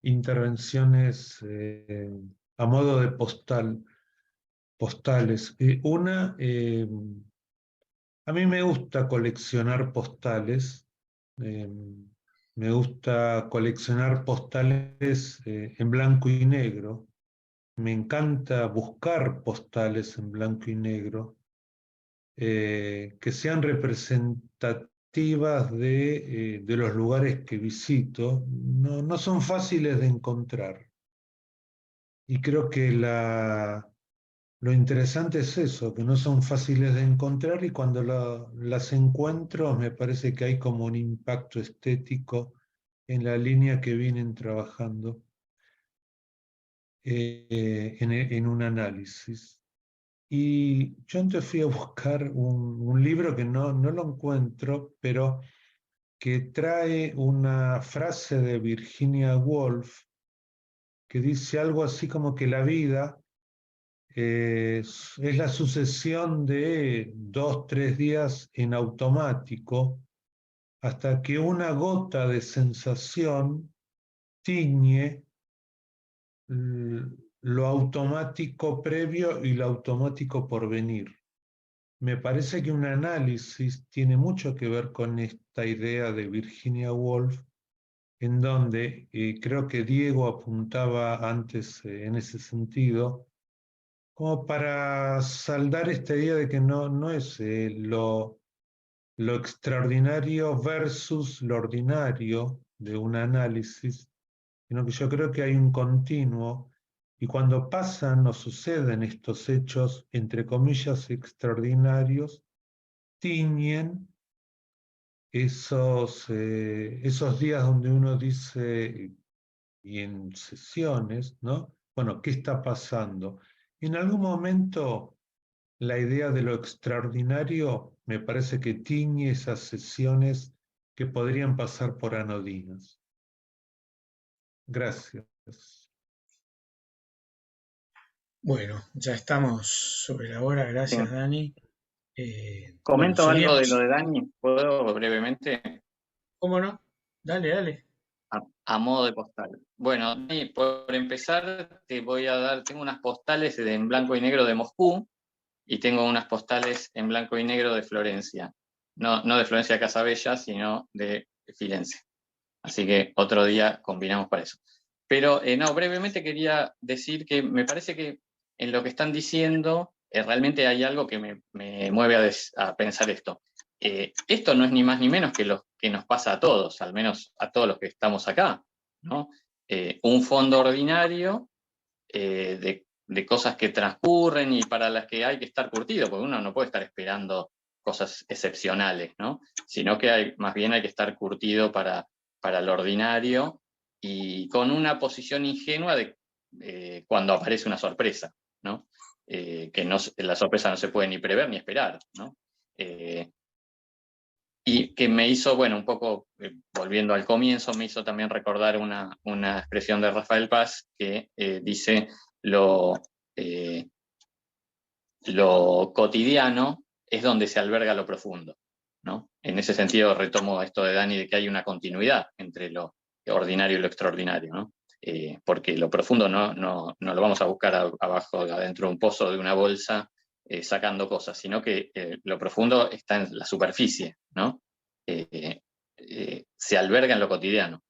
Speaker 13: intervenciones a modo de postales. Una, a mí me gusta coleccionar postales. Me gusta coleccionar postales en blanco y negro. Me encanta buscar postales en blanco y negro que sean representativas de los lugares que visito. No son fáciles de encontrar. Y creo que lo interesante es eso, que no son fáciles de encontrar y cuando las encuentro me parece que hay como un impacto estético en la línea que vienen trabajando en un análisis. Y yo entonces fui a buscar un libro que no lo encuentro, pero que trae una frase de Virginia Woolf que dice algo así como que la vida es la sucesión de 2, 3 días en automático hasta que una gota de sensación tiñe lo automático previo y lo automático por venir. Me parece que un análisis tiene mucho que ver con esta idea de Virginia Woolf, en donde creo que Diego apuntaba antes en ese sentido, como para saldar esta idea de que no es lo extraordinario versus lo ordinario de un análisis, sino que yo creo que hay un continuo, y cuando pasan o suceden estos hechos, entre comillas, extraordinarios, tiñen esos días donde uno dice, y en sesiones, ¿no? Bueno, ¿qué está pasando? En algún momento la idea de lo extraordinario me parece que tiñe esas sesiones que podrían pasar por anodinas. Gracias.
Speaker 1: Bueno, ya estamos sobre la hora. Gracias,
Speaker 6: Sí.
Speaker 1: Dani.
Speaker 6: Comento algo de
Speaker 1: seguíamos.
Speaker 6: lo de Dani, ¿puedo brevemente?
Speaker 1: ¿Cómo no? Dale.
Speaker 6: A modo de postal. Bueno, Dani, por empezar, tengo unas postales en blanco y negro de Moscú y tengo unas postales en blanco y negro de Florencia. No de Florencia Casabella, sino de Firenze. Así que otro día combinamos para eso. Pero no, brevemente quería decir que me parece que en lo que están diciendo realmente hay algo que me mueve a pensar esto. Esto no es ni más ni menos que lo que nos pasa a todos, al menos a todos los que estamos acá, ¿no? Un fondo ordinario de cosas que transcurren y para las que hay que estar curtido, porque uno no puede estar esperando cosas excepcionales, ¿no? Sino que más bien hay que estar curtido para lo ordinario y con una posición ingenua de cuando aparece una sorpresa, ¿no? La sorpresa no se puede ni prever ni esperar, ¿no? Y que me hizo, bueno, un poco, volviendo al comienzo, me hizo también recordar una expresión de Rafael Paz que dice lo cotidiano es donde se alberga lo profundo, ¿no? En ese sentido retomo esto de Dani de que hay una continuidad entre lo ordinario y lo extraordinario, ¿no? Porque lo profundo no lo vamos a buscar abajo, adentro de un pozo de una bolsa, sacando cosas, sino que lo profundo está en la superficie, ¿no? Se alberga en lo cotidiano.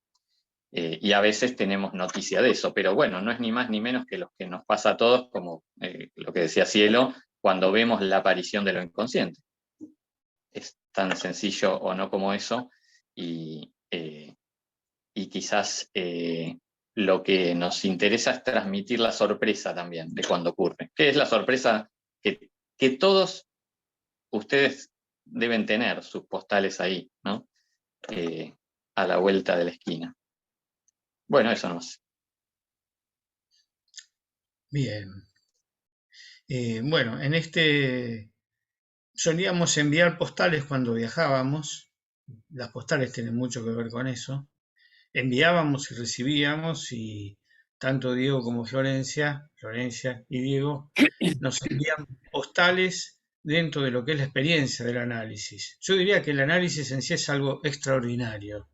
Speaker 6: Y a veces tenemos noticia de eso, pero bueno, no es ni más ni menos que lo que nos pasa a todos, como lo que decía Cielo, cuando vemos la aparición de lo inconsciente. Es tan sencillo o no como eso, y quizás lo que nos interesa es transmitir la sorpresa también de cuando ocurre. ¿Qué es la sorpresa que todos ustedes deben tener, sus postales ahí, ¿no? A la vuelta de la esquina. Bueno, eso nomás.
Speaker 1: Bien. Bueno, en este solíamos enviar postales cuando viajábamos. Las postales tienen mucho que ver con eso. Enviábamos y recibíamos, y tanto Diego como Florencia y Diego, nos envían postales dentro de lo que es la experiencia del análisis. Yo diría que el análisis en sí es algo extraordinario,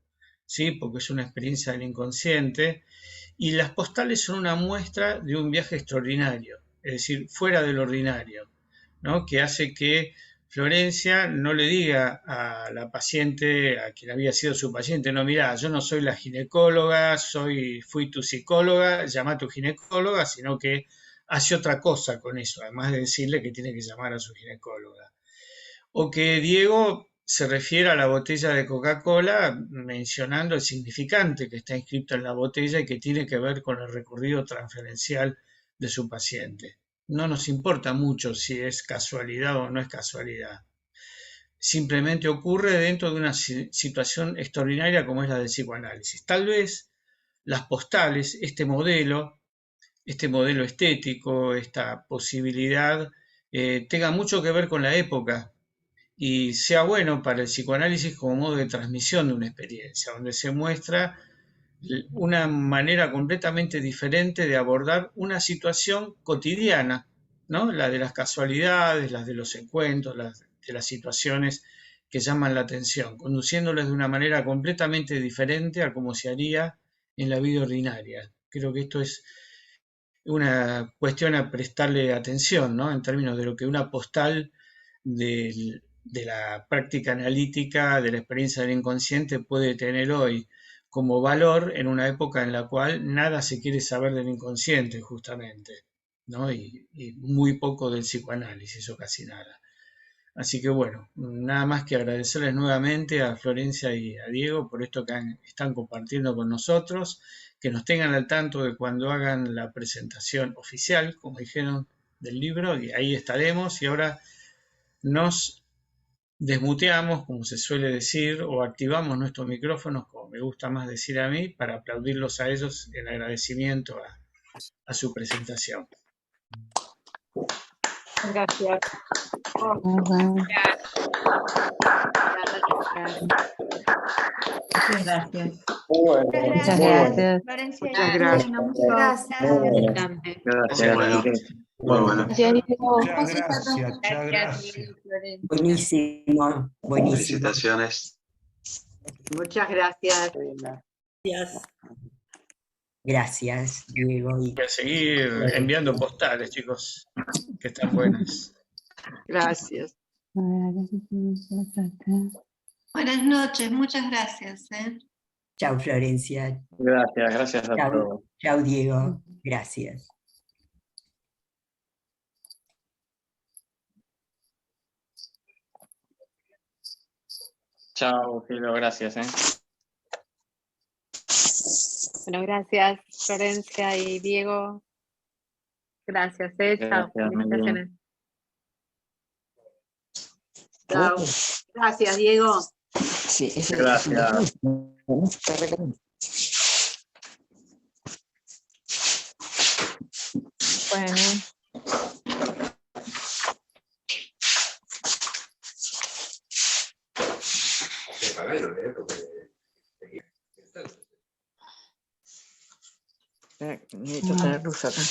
Speaker 1: ¿sí? Porque es una experiencia del inconsciente, y las postales son una muestra de un viaje extraordinario, es decir, fuera del ordinario, ¿no? Que hace que Florencia no le diga a la paciente, a quien había sido su paciente, no, mira, yo no soy la ginecóloga, fui tu psicóloga, llama a tu ginecóloga, sino que hace otra cosa con eso, además de decirle que tiene que llamar a su ginecóloga. O que Diego se refiere a la botella de Coca-Cola mencionando el significante que está inscrito en la botella y que tiene que ver con el recorrido transferencial de su paciente. No nos importa mucho si es casualidad o no es casualidad. Simplemente ocurre dentro de una situación extraordinaria como es la del psicoanálisis. Tal vez las postales, este modelo estético, esta posibilidad, tenga mucho que ver con la época y sea bueno para el psicoanálisis como modo de transmisión de una experiencia, donde se muestra una manera completamente diferente de abordar una situación cotidiana, ¿no? La de las casualidades, las de los encuentros, de las situaciones que llaman la atención, conduciéndolas de una manera completamente diferente a como se haría en la vida ordinaria. Creo que esto es una cuestión a prestarle atención, ¿no? En términos de lo que una postal de la práctica analítica, de la experiencia del inconsciente puede tener hoy como valor en una época en la cual nada se quiere saber del inconsciente, justamente, ¿no? Y muy poco del psicoanálisis, o casi nada. Así que bueno, nada más que agradecerles nuevamente a Florencia y a Diego por esto que están compartiendo con nosotros, que nos tengan al tanto de cuando hagan la presentación oficial, como dijeron, del libro, y ahí estaremos. Y ahora nos desmuteamos, como se suele decir, o activamos nuestros micrófonos, como me gusta más decir a mí, para aplaudirlos a ellos en agradecimiento a su presentación.
Speaker 3: Gracias.
Speaker 14: Muchas gracias.
Speaker 15: Muchas gracias.
Speaker 14: Florencia,
Speaker 15: Muchas gracias.
Speaker 14: Muchas gracias.
Speaker 2: Gracias. Muy bueno.
Speaker 13: Muchas gracias.
Speaker 7: Buenísimo, buenísimo.
Speaker 2: Felicitaciones.
Speaker 12: Muchas gracias.
Speaker 7: Gracias, Diego.
Speaker 1: Voy a seguir enviando postales, chicos, que están buenas.
Speaker 12: Gracias.
Speaker 11: Buenas noches, muchas gracias.
Speaker 7: Chao, Florencia.
Speaker 6: Gracias a todos.
Speaker 7: Chao, Diego. Gracias.
Speaker 6: Chao, Filo, gracias.
Speaker 5: Bueno, gracias Florencia y Diego. Gracias, chao. Felicitaciones.
Speaker 12: Chao. Gracias, Diego.
Speaker 16: Sí,
Speaker 6: gracias.
Speaker 5: Bueno.
Speaker 16: Necesito tener luz acá.